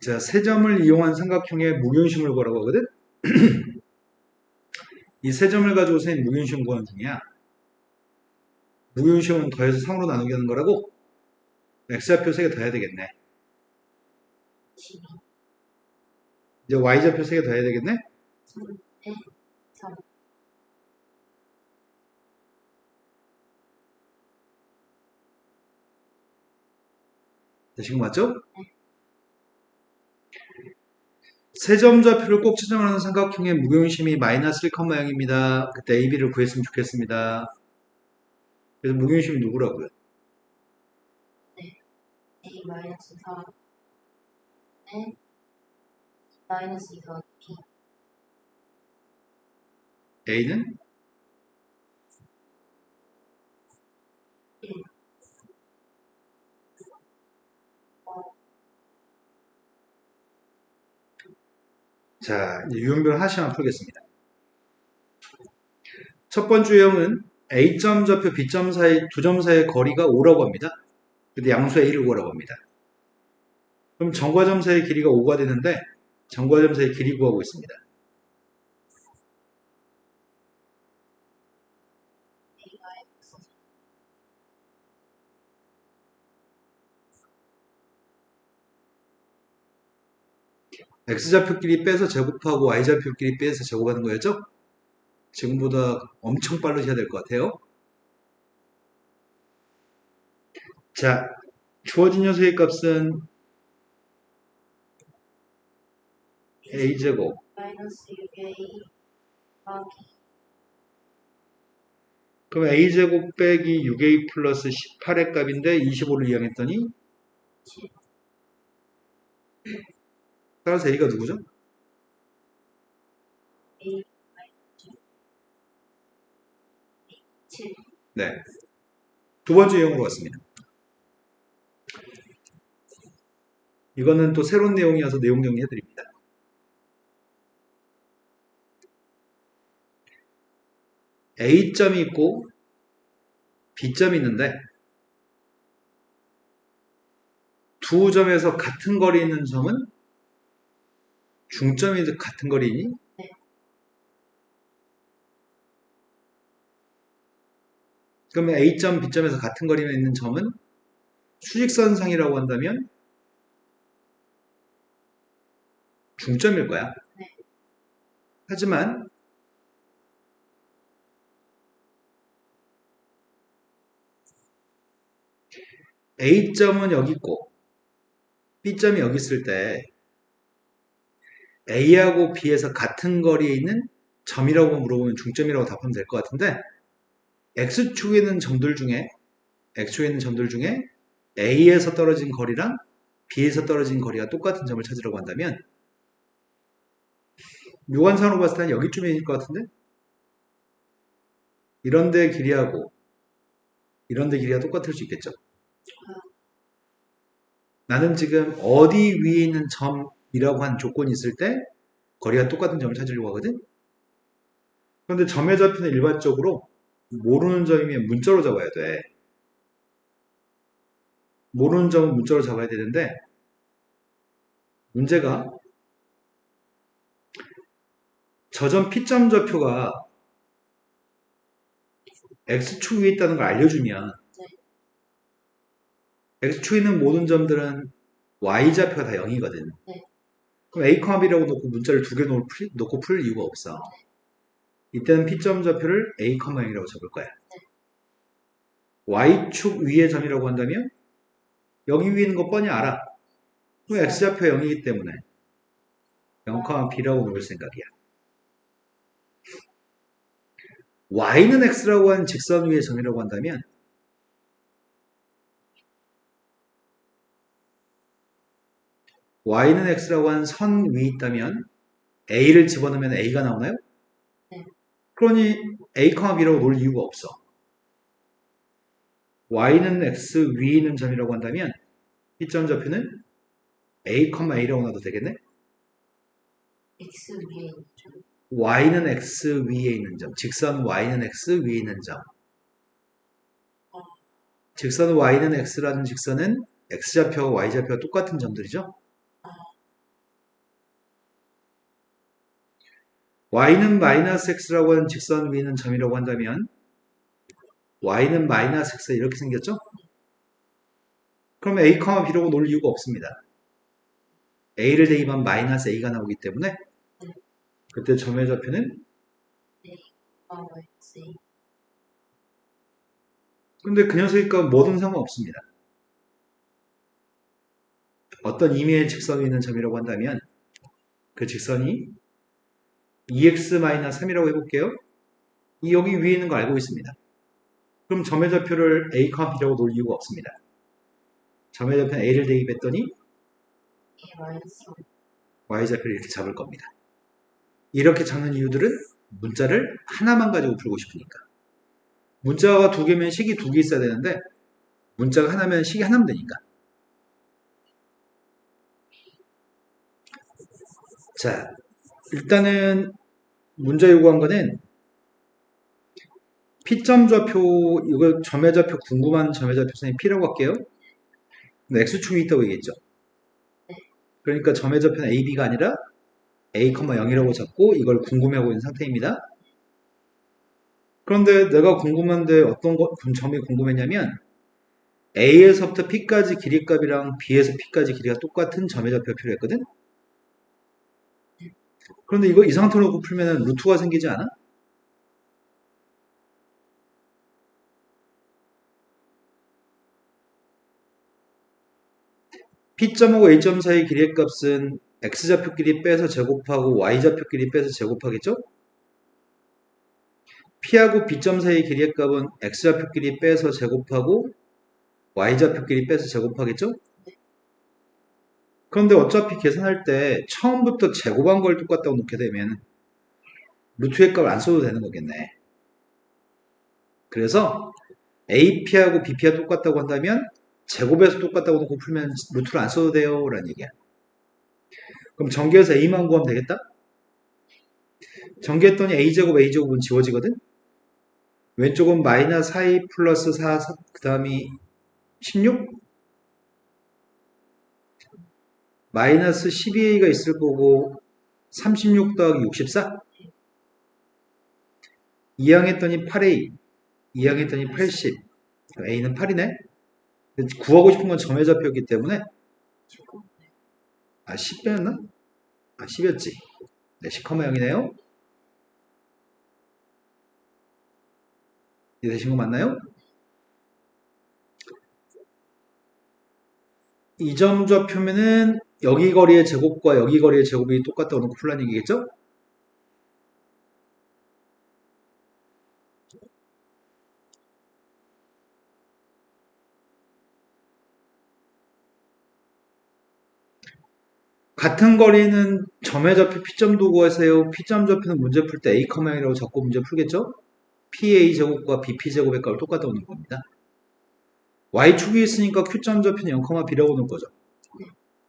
자, 세 점을 이용한 삼각형의 무균심을 구하라고 하거든? 이 세 점을 가지고 생 무균심 구하는 중이야. 무균심은 더해서 3으로 나누게 하는 거라고? x좌표 3개 더해야 되겠네. 12. 이제 y좌표 3개 더해야 되겠네? 3의 3. 되신 거 맞죠? 세 점 좌표를 꼭 측정하는 삼각형의 무균심이 마이너스 1,0입니다. 그때 a, b를 구했으면 좋겠습니다. 그래서 무균심이 누구라고요? 네. A 마이너스 4의 마이너스 2 더하기 B. a는 1. 자, 이제 유형별 하나씩 한번 풀겠습니다. 첫 번째 유형은 A점 좌표 B점 사이 두 점 사이의 거리가 5라고 합니다. 근데 양수 A를 구하라고 합니다. 그럼 점과 점 사이의 길이가 5가 되는데 점과 점 사이의 길이 구하고 있습니다. A가 X. X좌표끼리 빼서 제곱하고 Y좌표끼리 빼서 제곱하는 거였죠? 지금보다 엄청 빠르셔야 될 것 같아요. 자, 주어진 녀석의 값은 A제곱. 마이너스 6A 더하기 그럼 A제곱 빼기 6A 플러스 18의 값인데 25를 이용했더니 7. 따라서 A가 누구죠? A 마이너스 7. 네. 두 번째 유형으로 왔습니다. 이거는 또 새로운 내용이어서 내용 정리해드립니다. A점이 있고 B점이 있는데 두 점에서 같은 거리에 있는 점은 중점이 같은 거리니? 네. 그러면 A점, B점에서 같은 거리에 있는 점은 수직선상이라고 한다면 중점일 거야. 네. 하지만 A점은 여기 있고 B점이 여기 있을 때 A하고 B에서 같은 거리에 있는 점이라고 물어보면 중점이라고 답하면 될 것 같은데 X축에 있는 점들 중에 A에서 떨어진 거리랑 B에서 떨어진 거리가 똑같은 점을 찾으려고 한다면 유관상으로 봤을 때는 여기쯤일 것 같은데 이런데 길이하고 이런데 길이가 똑같을 수 있겠죠. 나는 지금 어디 위에 있는 점이라고 한 조건이 있을 때 거리가 똑같은 점을 찾으려고 하거든. 그런데 점의 좌표는 일반적으로 모르는 점이면 문자로 잡아야 돼. 모르는 점은 문자로 잡아야 되는데 문제가 저 점 P점 좌표가 X축 위에 있다는 걸 알려주면 X축에 있는 모든 점들은 Y좌표가 다 0이거든. 네. 그럼 A, B라고 놓고 문자를 두 개 놓고 풀 이유가 없어. 이때는 P점 좌표를 A, 0이라고 적을 거야. Y축 위의 점이라고 한다면 여기 위에 있는 거 뻔히 알아. 그럼 X좌표 0이기 때문에 0, B라고 놓을 생각이야. Y는 X라고 하는 직선 위의 점이라고 한다면 y는 x라고 하는 선 위에 있다면 a를 집어넣으면 a가 나오나요? 네. 그러니 a, b라고 놓을 이유가 없어. y는 x 위에 있는 점이라고 한다면 이 점 좌표는 a, a라고 놔도 되겠네? X 위에 있는 점. y는 x 위에 있는 점, 직선 y는 x 위에 있는 점. 직선 y는 x라는 직선은 x좌표와 y좌표가 똑같은 점들이죠. y는 마이너스 x라고 하는 직선 위에 있는 점이라고 한다면 y는 마이너스 x 이렇게 생겼죠? 그럼 a, b라고 놓을 이유가 없습니다. a를 대입하면 마이너스 a가 나오기 때문에 그때 점의 좌표는 X. 근데 그 녀석이 값 뭐든 상관없습니다. 어떤 임의의 직선이 있는 점이라고 한다면 그 직선이 2x-3이라고 해볼게요. 이 여기 위에 있는 거 알고 있습니다. 그럼 점의 좌표를 a, b라고 놓을 이유가 없습니다. 점의 좌표는 a를 대입했더니 A 마이너스 y좌표를 이렇게 잡을 겁니다. 이렇게 잡는 이유들은 문자를 하나만 가지고 풀고 싶으니까. 문자가 두 개면 식이 두 개 있어야 되는데 문자가 하나면 식이 하나면 되니까. 자, 일단은 문자 요구한 거는 P점 좌표, 이거 점의 좌표 궁금한 점의 좌표 선생님 P라고 할게요. 근데 X축이 있다고 얘기했죠. 그러니까 점의 좌표는 A, B가 아니라 A, 0이라고 잡고 이걸 궁금해하고 있는 상태입니다. 그런데 내가 궁금한데 어떤 점이 궁금했냐면 A에서부터 P까지 길이값이랑 B에서 P까지 길이가 똑같은 점의 좌표가 필요했거든. 그런데 이거 이 상태로 놓고 풀면 루트가 생기지 않아? P점하고 A점 사이 길이의 값은 X좌표끼리 빼서 제곱하고 Y좌표끼리 빼서 제곱하겠죠? P하고 B점 사이 길이의 값은 X좌표끼리 빼서 제곱하고 Y좌표끼리 빼서 제곱하겠죠? 그런데 어차피 계산할 때 처음부터 제곱한 걸 똑같다고 놓게 되면 루트의 값을 안 써도 되는 거겠네. 그래서 AP하고 BP가 똑같다고 한다면 제곱해서 똑같다고 놓고 풀면 루트를 안 써도 돼요 라는 얘기야. 그럼 전개해서 A만 구하면 되겠다? 전개했더니 A제곱은 지워지거든? 왼쪽은 마이너스 4A 플러스 4, 그 다음이 16? 마이너스 12A가 있을 거고 36 더하기 64? 2항했더니 8A, 2항했더니 80. A는 8이네? 구하고 싶은 건 점의 좌표였기 때문에 10배였나? 10이었지. 네, 10,0이네요. 이해되신 거 맞나요? 이 점 좌표면은 여기 거리의 제곱과 여기 거리의 제곱이 똑같다고 놓고 풀라는 얘기겠죠? 같은 거리는 점의 좌표 P점도 구하세요. P점 좌표는 문제 풀 때 A, 0이라고 잡고 문제 풀겠죠? PA제곱과 BP제곱의 값을 똑같다고 놓은 겁니다. Y축이 있으니까 Q점 좌표는 0, B라고 놓은 거죠.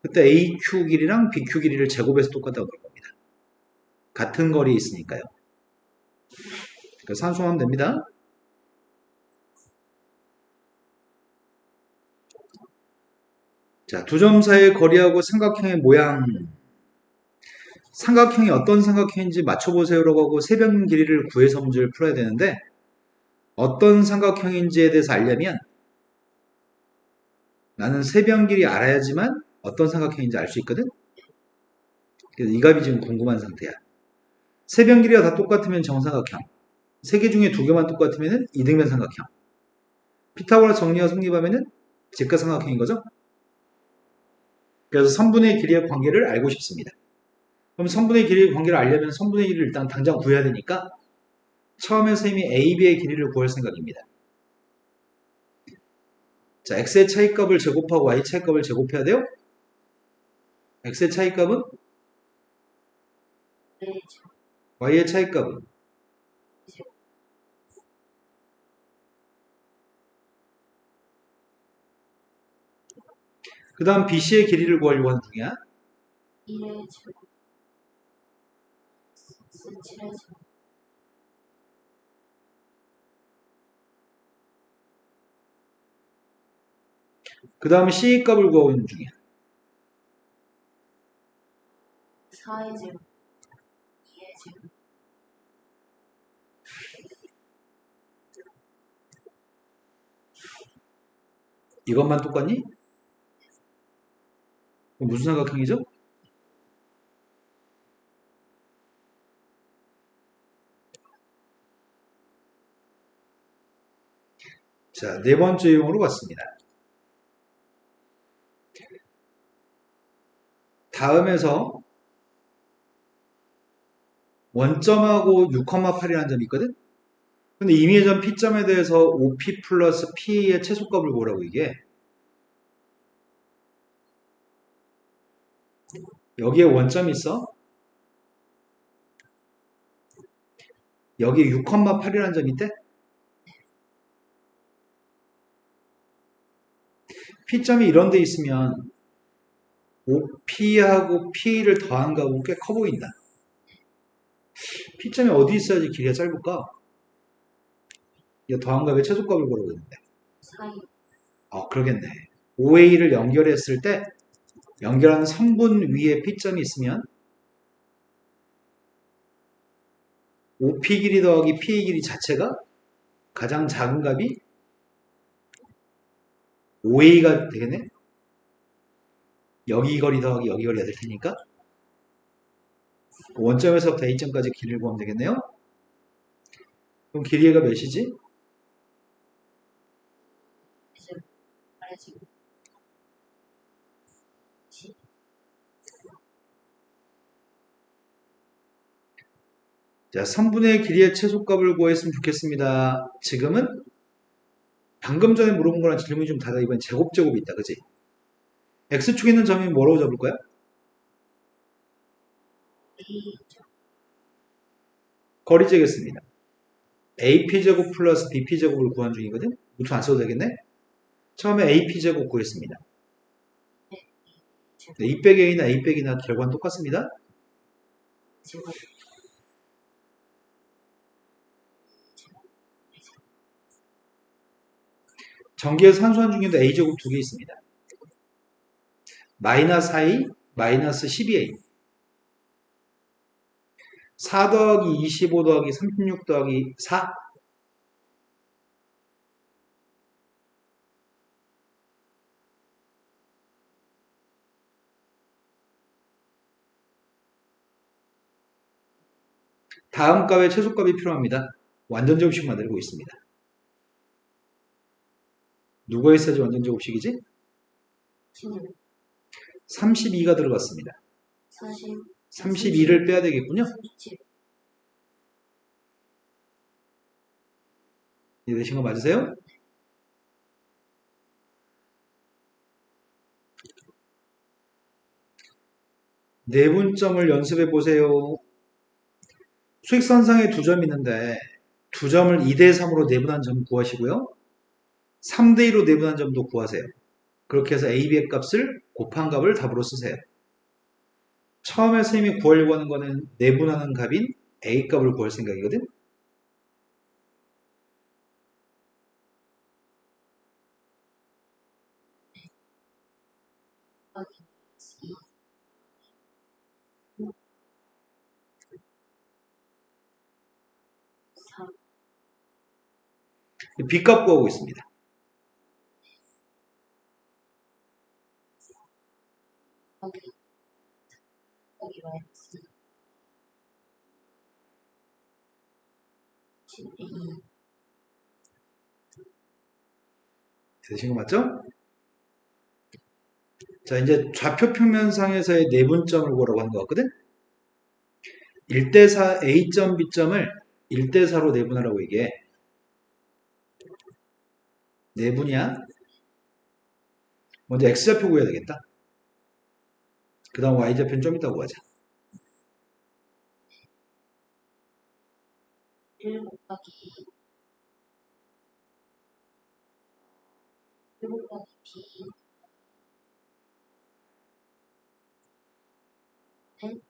그때 AQ 길이랑 BQ 길이를 제곱해서 똑같다고 놓은 겁니다. 같은 거리에 있으니까요. 그래서 산수하면 됩니다. 자, 두 점 사이의 거리하고 삼각형의 모양. 삼각형이 어떤 삼각형인지 맞춰보세요라고 하고 세변 길이를 구해서 문제를 풀어야 되는데 어떤 삼각형인지에 대해서 알려면 나는 세변 길이 알아야지만 어떤 삼각형인지 알 수 있거든? 그래서 이 값이 지금 궁금한 상태야. 세변 길이가 다 똑같으면 정삼각형. 세 개 중에 두 개만 똑같으면 이등변 삼각형. 피타고라스 정리와 성립하면 직각삼각형인 거죠? 그래서 선분의 길이의 관계를 알고 싶습니다. 그럼 선분의 길이의 관계를 알려면 선분의 길이를 일단 당장 구해야 되니까 처음에 선생님이 A, B의 길이를 구할 생각입니다. 자, X의 차이값을 제곱하고 Y 차이값을 제곱해야 돼요? x의 차이값은 네, y의 차이값은 그 다음 BC의 길이를 구하려고 하는 중이야. 1의 제곱, x 7의 제곱, 그 다음 C의 값을 구하고 있는 중이야. 4의 제곱, 2의 제곱, 이것만 똑같니? 그럼 무슨 삼각형이죠? 자, 네 번째 유형으로 갔습니다. 다음에서 원점하고 6,8이라는 점이 있거든? 근데 임의점 P점에 대해서 OP 플러스 P의 최소값을 구하라고 이게. 여기에 원점이 있어. 여기에 6,8이라는 점이 있대. P점이 이런 데 있으면 OP하고 P를 더한 값은 꽤 커 보인다. P점이 어디 있어야지 길이가 짧을까? 이거 더한 값의 최소값을 구하고 있는데. 4의 그러겠네. OA를 연결했을 때 연결하는 성분 위에 P점이 있으면 OP 길이 더하기 P 길이 자체가 가장 작은 값이 OA가 되겠네? 여기 거리 더하기 여기 거리가 될 테니까 원점에서부터 A점까지 길이를 구하면 되겠네요? 그럼 길이가 몇이지? 제곱, 8의 제곱, 10, 자, 3분의 길이의 최소값을 구했으면 좋겠습니다. 지금은 방금 전에 물어본 거랑 질문이 좀 다르다. 이번엔 제곱제곱이 있다. 그지? X축에 있는 점이 뭐라고 잡을 거야? A 거리 재겠습니다. AP제곱 플러스 BP제곱을 구한 중이거든? 무투 안 써도 되겠네? 처음에 AP제곱 구했습니다. 제곱, 네, 2 빼기 A나 A 빼기나 결과는 똑같습니다. 제곱, 전기의 산수한 중에도 A제곱 두 개 있습니다. 마이너스 4A, 마이너스 12A. 4 더하기 25 더하기 36 더하기 4. 다음 값의 최소값이 필요합니다. 완전제곱식 만들고 있습니다. 누가 있어야지 완전제곱식이지? 16, 32가 들어갔습니다. 40, 32를 빼야 되겠군요. 37, 이해되신 거 맞으세요? 내분점을 연습해 보세요. 수익선상에 두 점 있는데 두 점을 2대3으로 내분한 점 구하시고요. 3대2로 내분한 점도 구하세요. 그렇게 해서 A, B의 값을 곱한 값을 답으로 쓰세요. 처음에 선생님이 구하려고 하는 거는 내분하는 값인 A 값을 구할 생각이거든. 더하기 2, 3, B 값 구하고 있습니다. 더하기 마이너스 12, 되신 거 맞죠? 자, 이제 좌표 평면상에서의 내분점을 구하라고 하는 것 같거든? 1대4 A점, B점을 1대4로 내분하라고 얘기해. 내분이야? 먼저 X좌표 구해야 되겠다. 그 다음 y좌표는 좀 이따 구하자. 1 곱하기 1 곱하기 b 는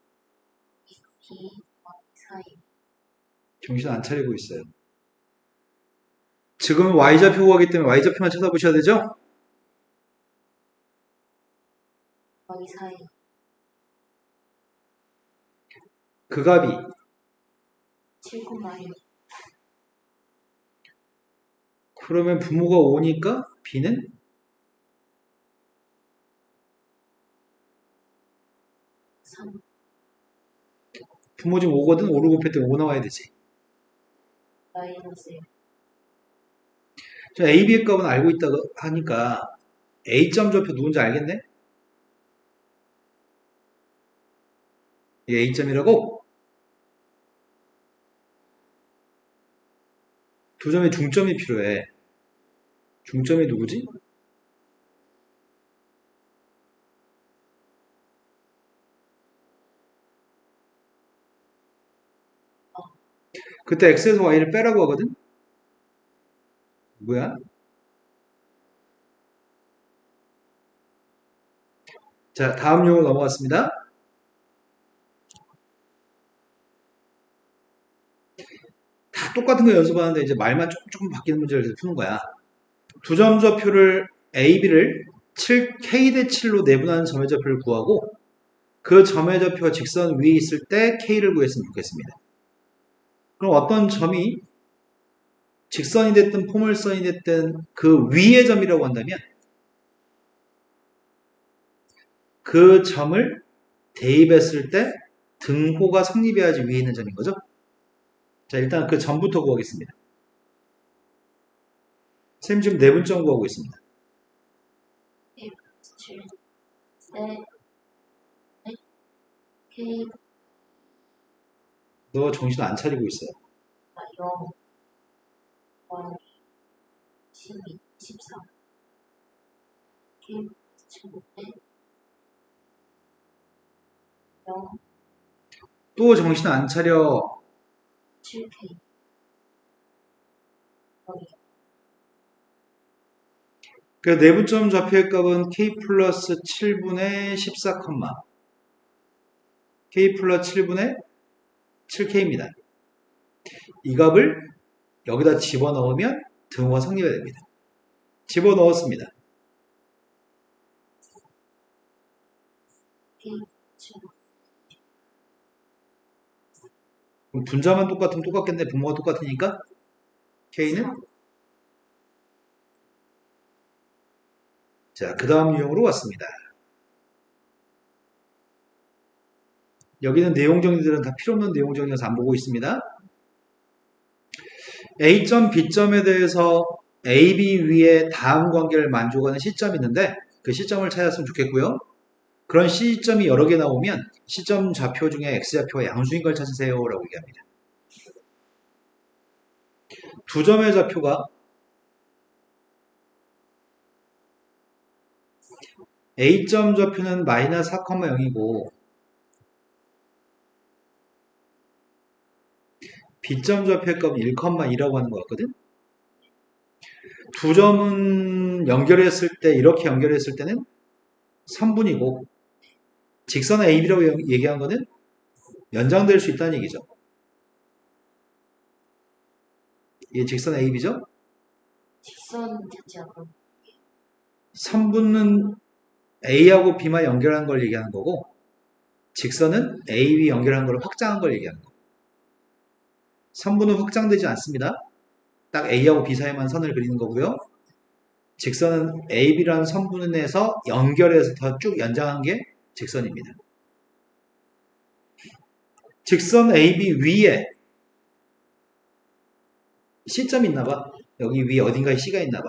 2b 사이 정신 안 차리고 있어요. 지금 y좌표 구하기 때문에 y좌표만 쳐다보셔야 되죠? 곱하기 사이 그 값이 7,1 그러면 부모가 5니까 b는 3 부모 지금 5거든. 5를 곱했더니 5 나와야 되지. 마이너스 1 자, a, b의 값은 알고 있다고 하니까 a점 좌표 누군지 알겠네? 이게 a점이라고? 두 점의 중점이 필요해. 중점이 누구지? 그때 x에서 y를 빼라고 하거든? 뭐야? 자, 다음 용어 넘어갔습니다. 다 똑같은 거 연습하는데 이제 말만 조금 바뀌는 문제를 푸는 거야. 두 점 좌표를 a, b를 7k 대 7로 내분하는 점의 좌표를 구하고 그 점의 좌표가 직선 위에 있을 때 k를 구했으면 좋겠습니다. 그럼 어떤 점이 직선이 됐든 포물선이 됐든 그 위의 점이라고 한다면 그 점을 대입했을 때 등호가 성립해야지 위에 있는 점인 거죠. 자, 일단 그 점부터 구하겠습니다. 선생님 지금 내분점 구하고 있습니다. 7 셋 K 너 정신 안 차리고 있어요. 0 1 12 13 K 7 0 또 정신 안 차려. 7K 그 내분점 좌표의 값은 k 플러스 7분의 14, k 플러스 7분의 7k입니다. 이 값을 여기다 집어넣으면 등호가 성립이 됩니다. 집어넣었습니다. K 7 그럼 분자만 똑같으면 똑같겠네. 분모가 똑같으니까 k는 자, 그 다음 유형으로 왔습니다. 여기는 내용 정리들은 다 필요 없는 내용 정리라서 안 보고 있습니다. A점, B점에 대해서 A, B 위에 다음 관계를 만족하는 시점이 있는데 그 시점을 찾았으면 좋겠고요. 그런 시점이 여러 개 나오면 시점 좌표 중에 X좌표가 양수인 걸 찾으세요 라고 얘기합니다. 두 점의 좌표가 A점 좌표는 마이너스 4,0이고 B점 좌표의 값은 1,2라고 하는 것 같거든. 두 점은 연결했을 때 이렇게 연결했을 때는 3분이고 직선 AB라고 얘기한 거는 연장될 수 있다는 얘기죠. 이게 직선 AB죠? 직선 자체가 3분은 A하고 B만 연결한 걸 얘기하는 거고 직선은 A, B 연결한 걸 확장한 걸 얘기하는 거고 3분은 확장되지 않습니다. 딱 A하고 B 사이만 선을 그리는 거고요. 직선은 A, B라는 선분에서 연결해서 더 쭉 연장한 게 직선입니다. 직선 AB 위에 C점이 있나봐. 여기 위에 어딘가에 C가 있나봐.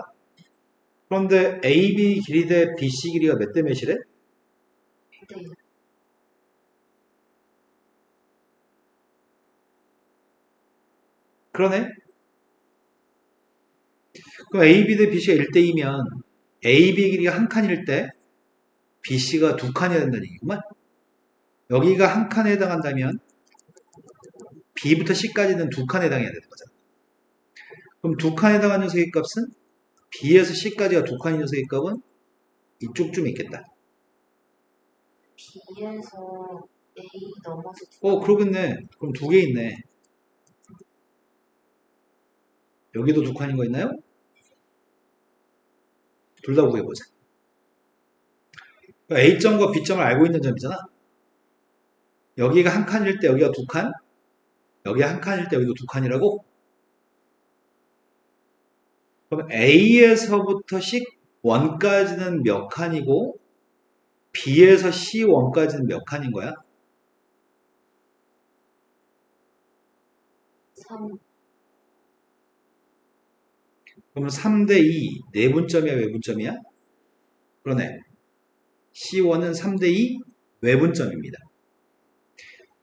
그런데 AB 길이 대 BC 길이가 몇 대 몇이래? 1대1 그러네. 그럼 AB 대 BC가 1대2면 AB 길이가 한 칸일 때 BC가 두 칸이어야 된다는 얘기구만. 여기가 한 칸에 해당한다면 B부터 C까지는 두 칸에 해당해야 되는 거잖아. 그럼 두 칸에 해당하는 녀석의 값은 B에서 C까지가 두 칸인 녀석의 값은 이쪽쯤에 있겠다. B에서 A 넘어서 그러겠네. 그럼 두 개 있네. 여기도 두 칸인 거 있나요? 둘 다 구해보자. A점과 B점을 알고 있는 점이잖아. 여기가 한 칸일 때 여기가 두 칸, 여기가 한 칸일 때 여기도 두 칸이라고? 그럼 A에서부터 C1까지는 몇 칸이고 B에서 C1까지는 몇 칸인 거야? 3, 그러면 3대2 내분점이야 외분점이야? 그러네. C1은 3대2 외분점입니다.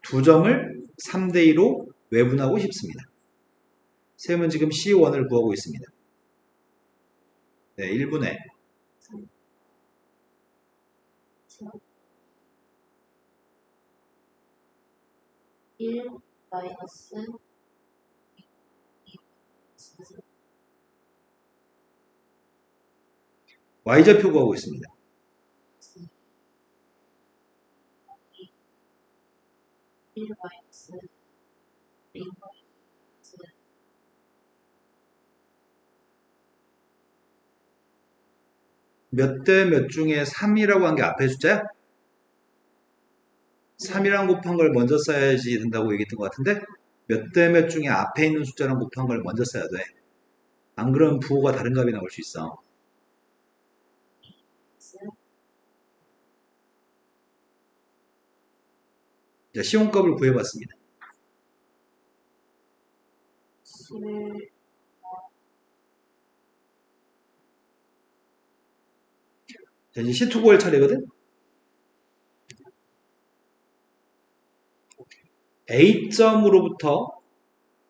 두 점을 3대2로 외분하고 싶습니다. 셈은 지금 C1을 구하고 있습니다. 네, 1분의 3, 7, 1 마이너스 2, Y좌표 구하고 있습니다. 1 마이너스 2 마이너스 몇 대 몇 중에 3이라고 한 게 앞에 숫자야? 3이랑 곱한 걸 먼저 써야지 된다고 얘기했던 것 같은데 몇 대 몇 중에 앞에 있는 숫자랑 곱한 걸 먼저 써야 돼. 안 그러면 부호가 다른 값이 나올 수 있어. 자, 시온값을 구해봤습니다. 11 자, 이제 C2 구할 차례거든? A점으로부터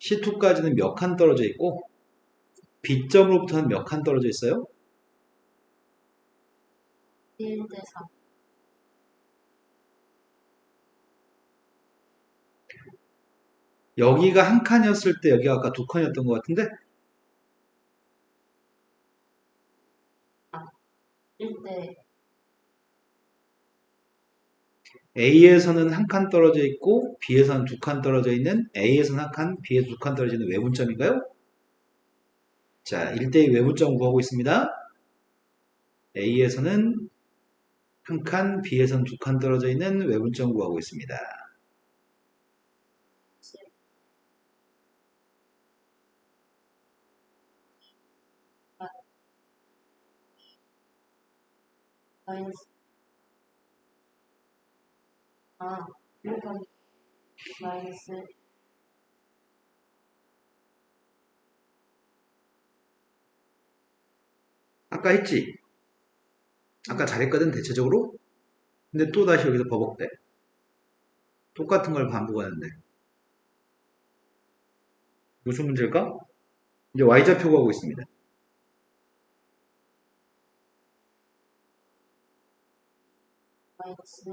C2까지는 몇 칸 떨어져 있고 B점으로부터는 몇 칸 떨어져 있어요? 1대 3, 여기가 한 칸이었을 때 여기가 아까 두 칸이었던 것 같은데 1대 A에서는 한 칸 떨어져 있고 B에서는 두 칸 떨어져 있는 A에서는 한 칸, B에서 두 칸 떨어져 있는 외분점인가요? 자, 1대2 외분점 구하고 있습니다. A에서는 한 칸, B에서는 두 칸 떨어져 있는 외분점 구하고 있습니다. 7 마이너스 1 더하기 마이너스 아까 했지? 아까 잘했거든 대체적으로? 근데 또 다시 여기서 버벅대. 똑같은 걸 반복하는데 무슨 문제일까? 이제 Y좌표 구하고 있습니다. 마이너스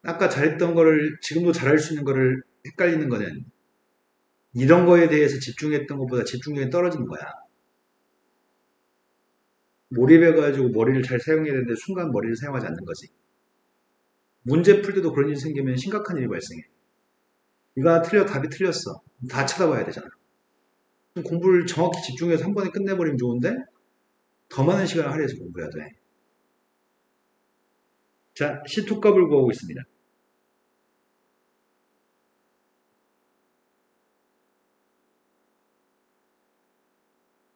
아까 잘했던 거를 지금도 잘할 수 있는 거를 헷갈리는 거는 이런 거에 대해서 집중했던 것보다 집중력이 떨어지는 거야. 몰입해가지고 머리를 잘 사용해야 되는데 순간 머리를 사용하지 않는 거지. 문제 풀 때도 그런 일이 생기면 심각한 일이 발생해. 이거 하나 틀려 답이 틀렸어. 다 찾아봐야 되잖아. 공부를 정확히 집중해서 한 번에 끝내버리면 좋은데 더 많은 시간을 할애해서 공부해야 돼. 자, C2 값을 구하고 있습니다.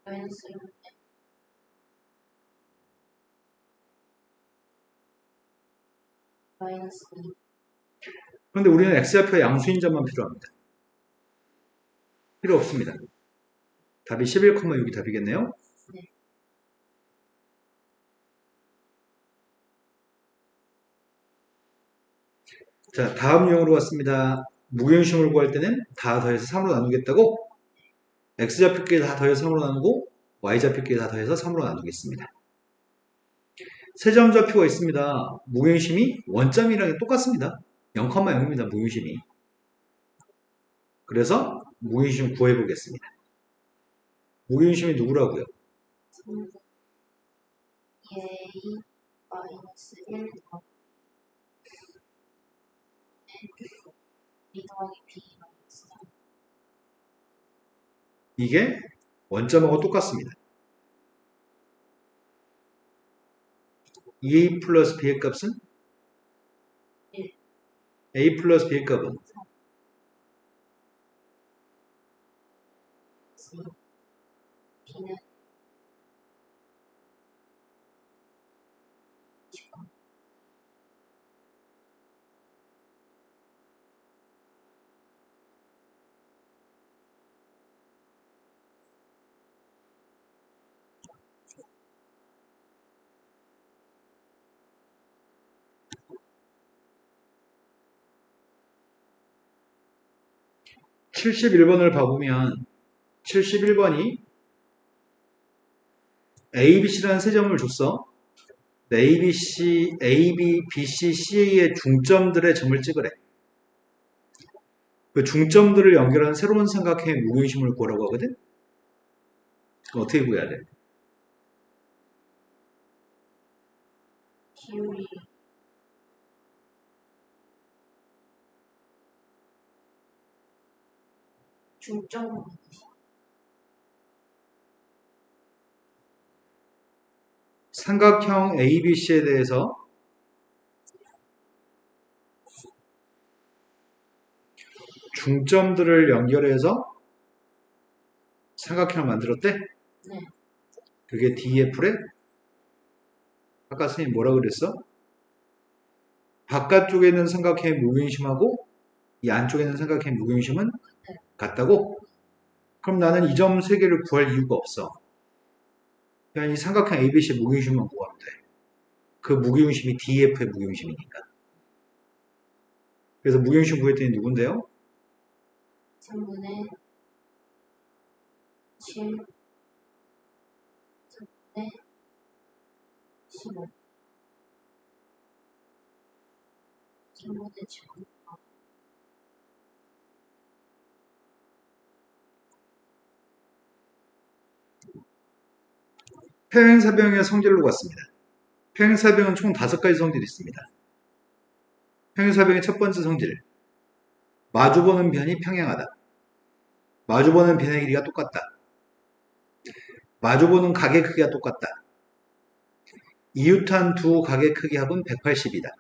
마이너스 6 마이너스 2 그런데 우리는 X좌표의 양수인 점만 필요합니다. 필요 없습니다. 답이 11,6이 답이겠네요. 네. 자, 다음 유형으로 왔습니다. 무경시험을 구할 때는 다 더해서 3으로 나누겠다고? X좌표끼리 다 더해서 3으로 나누고 Y좌표끼리 다 더해서 3으로 나누겠습니다. 세점 좌표가 있습니다. 무게중심이 원점이랑 똑같습니다. 0,0입니다. 무게중심이. 그래서 무게중심 구해보겠습니다. 무게중심이 누구라고요? 3분의 2a 마이너스 1 더하기 2 더하기 b 마이너스 3. 이게 원점하고 똑같습니다. a 플러스 b의 값은? 1. a 플러스 b의 값은? 3. b는 19. 71번을 봐보면 71번이 A, B, C라는 세 점을 줬어. A, B, C, A, B, B, C, C의 중점들의 점을 찍으래. 그 중점들을 연결하는 새로운 삼각형의 무게중심을 구하라고 하거든? 그럼 어떻게 구해야 돼? 기울이 중점 삼각형 ABC에 대해서 중점들을 연결해서 삼각형을 만들었대? 네. 그게 DF래? 아까 선생님 뭐라 그랬어? 바깥쪽에 있는 삼각형의 무게중심하고 이 안쪽에 있는 삼각형의 무게중심은 같다고? 그럼 나는 이 점 세 개를 구할 이유가 없어. 그냥 이 삼각형 ABC의 무게중심만 구하면 돼. 그 무게중심이 DF의 무게중심이니까. 그래서 무게중심 구했더니 누군데요? 3분의 7 3분의 15 3분의 19 평행사변의 성질로 갔습니다. 평행사변은 총 5가지 성질이 있습니다. 평행사변의 첫 번째 성질. 마주보는 변이 평행하다. 마주보는 변의 길이가 똑같다. 마주보는 각의 크기가 똑같다. 이웃한 두 각의 크기 합은 180이다.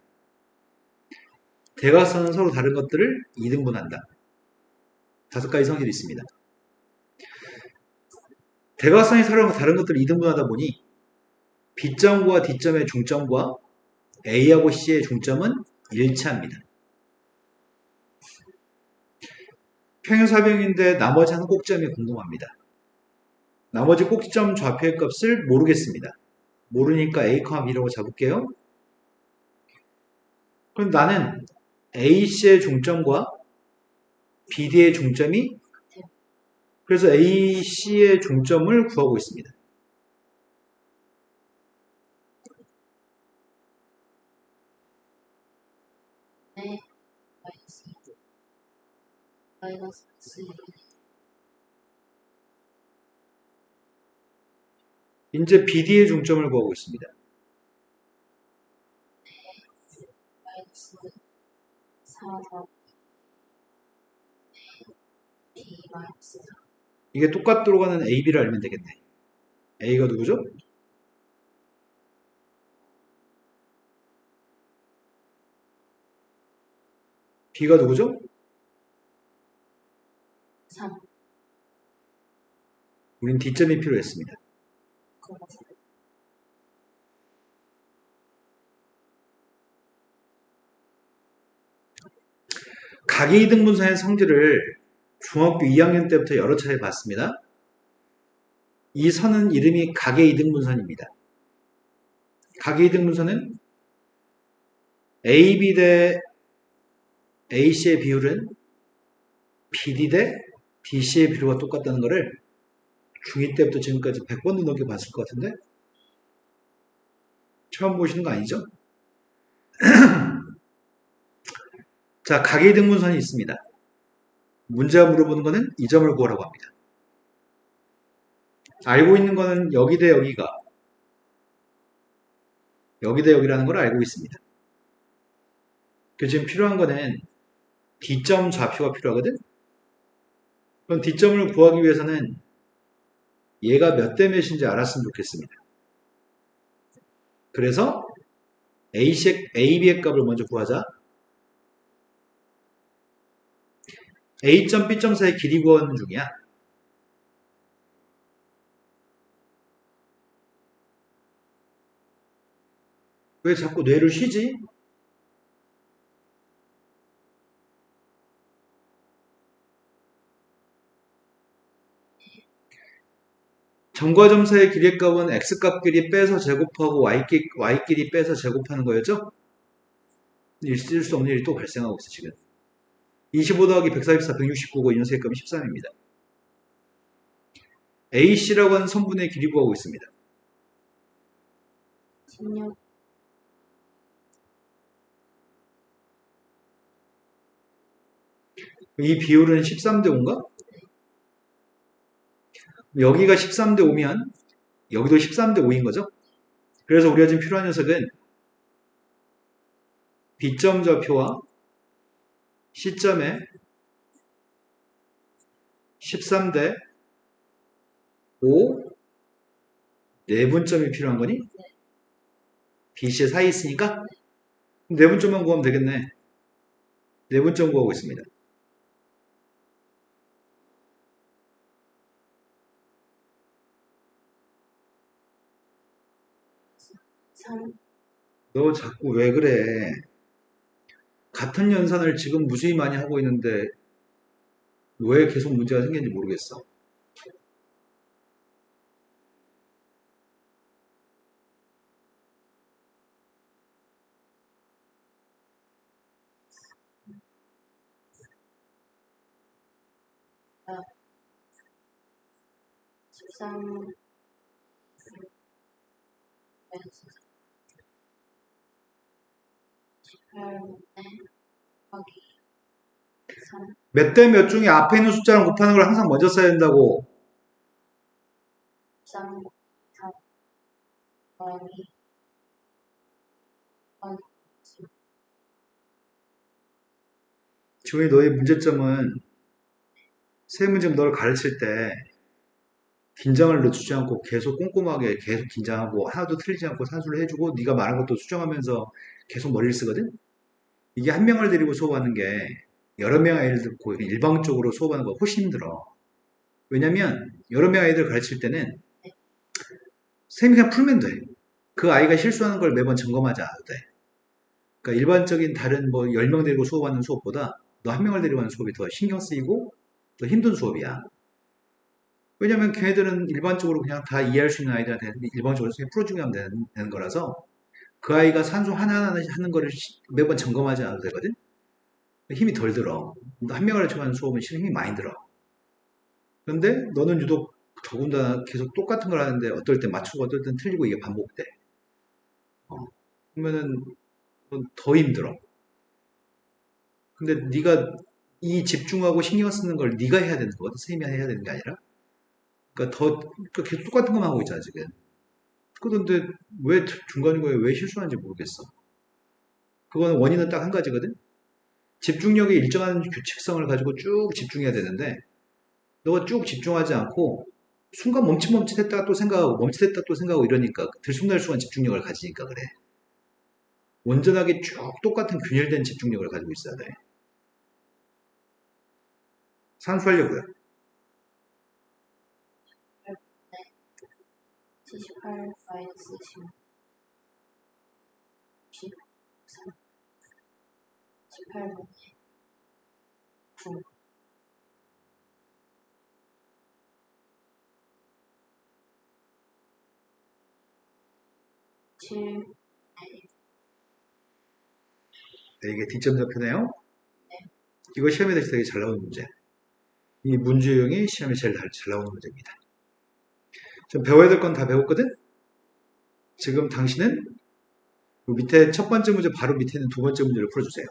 대각선은 서로 다른 것들을 2등분한다. 5가지 성질이 있습니다. 대각선이 서로 다른 것들을 2등분하다 보니 B점과 D점의 중점과 A하고 C의 중점은 일치합니다. 평행사변인데 나머지 한 꼭점이 궁금합니다. 나머지 꼭점 좌표의 값을 모르겠습니다. 모르니까 A, B라고 잡을게요. 그럼 나는 AC의 중점과 BD의 중점이 그래서 AC의 중점을 구하고 있습니다. 네. 마이너스 2 이제 BD의 중점을 구하고 있습니다. 마이너스 4 더하기 b 마이너스 4 이게 똑같도록 하는 AB를 알면 되겠네. A가 누구죠? B가 누구죠? 3 우린 D점이 필요했습니다. 각의 이등분선의 성질을 중학교 2학년 때부터 여러 차례 봤습니다. 이 선은 이름이 각의 이등분선입니다. 각의 이등분선은 AB 대 AC의 비율은 BD 대 DC의 비율과 똑같다는 것을 중2 때부터 지금까지 100번도 넘게 봤을 것 같은데 처음 보시는 거 아니죠? 자, 가계등분선이 있습니다. 문제가 물어보는 거는 이 점을 구하라고 합니다. 알고 있는 거는 여기 대 여기가 여기 대 여기라는 걸 알고 있습니다. 그 지금 필요한 거는 D점 좌표가 필요하거든? 그럼 D점을 구하기 위해서는 얘가 몇 대 몇인지 알았으면 좋겠습니다. 그래서 AB의 값을 먼저 구하자. A점, B점 사이 길이 구하는 중이야. 왜 자꾸 뇌를 쉬지? 점과 점 사이의 길이의 값은 x값끼리 빼서 제곱하고 y끼리 빼서 제곱하는 거였죠? 있을 수 없는 일이 또 발생하고 있어 지금. 25 더하기 144, 169고 인수의 값이 13입니다. AC라고 하는 선분의 길이 구하고 있습니다. 16. 이 비율은 13대 5인가? 여기가 13대 5면 여기도 13대 5인 거죠? 그래서 우리가 지금 필요한 녀석은 B점 좌표와 C점의 13대 5 내분점이 필요한 거니? BC의 사이에 있으니까 내분점만 구하면 되겠네. 내분점 구하고 있습니다. 3. 너 자꾸 왜 그래? 같은 연산을 지금 무수히 많이 하고 있는데 왜 계속 문제가 생기는지 모르겠어. 아, 13. 18. 더하기 3. 몇 대 몇 중에 앞에 있는 숫자랑 곱하는 걸 항상 먼저 써야 된다고. 3. 4. 더하기 3. 지금의 너의 문제점은 세 문제점 너를 가르칠 때 긴장을 늦추지 않고 계속 꼼꼼하게 계속 긴장하고 하나도 틀리지 않고 산수를 해주고 네가 말한 것도 수정하면서 계속 머리를 쓰거든? 이게 한 명을 데리고 수업하는 게 여러 명의 아이를 듣고 일방적으로 수업하는 거 훨씬 힘들어. 왜냐면 여러 명의 아이들 가르칠 때는 선생님이 그냥 풀면 돼. 그 아이가 실수하는 걸 매번 점검하지 않아도 돼. 그러니까 일반적인 다른 뭐 10명 데리고 수업하는 수업보다 너 한 명을 데리고 하는 수업이 더 신경 쓰이고 더 힘든 수업이야. 왜냐면 걔네들은 일반적으로 그냥 다 이해할 수 있는 아이들한테 일반적으로 풀어주면 되는 거라서 그 아이가 산수 하나하나 하는 거를 매번 점검하지 않아도 되거든? 힘이 덜 들어. 한 명을 가르쳐가는 수업은 실은 힘이 많이 들어. 그런데 너는 유독 더군다나 계속 똑같은 걸 하는데 어떨 때 맞추고 어떨 땐 틀리고 이게 반복돼. 그러면은 더 힘들어. 근데 네가 이 집중하고 신경 쓰는 걸 네가 해야 되는 거거든. 선생님이 해야 되는 게 아니라. 그러니까 그러니까 계속 똑같은 것만 하고 있잖아 지금. 그런데 왜 중간중간에 왜 실수하는지 모르겠어. 그거는 원인은 딱 한 가지거든. 집중력이 일정한 규칙성을 가지고 쭉 집중해야 되는데 너가 쭉 집중하지 않고 순간 멈칫멈칫했다가 또 생각하고 멈칫했다가 또 생각하고 이러니까 들쑥날쑥한 집중력을 가지니까 그래. 온전하게 쭉 똑같은 균일된 집중력을 가지고 있어야 돼. 산수하려고요. 78 마이너스 13. 18분의 9. 7. 네, 이게 D점 좌표네요. 네. 이거 시험에서 되게 잘 나오는 문제. 이 문제 유형이 시험에 제일 잘 나오는 문제입니다. 좀 배워야 될 건 다 배웠거든? 지금 당신은 그 밑에 첫 번째 문제 바로 밑에 있는 두 번째 문제를 풀어주세요.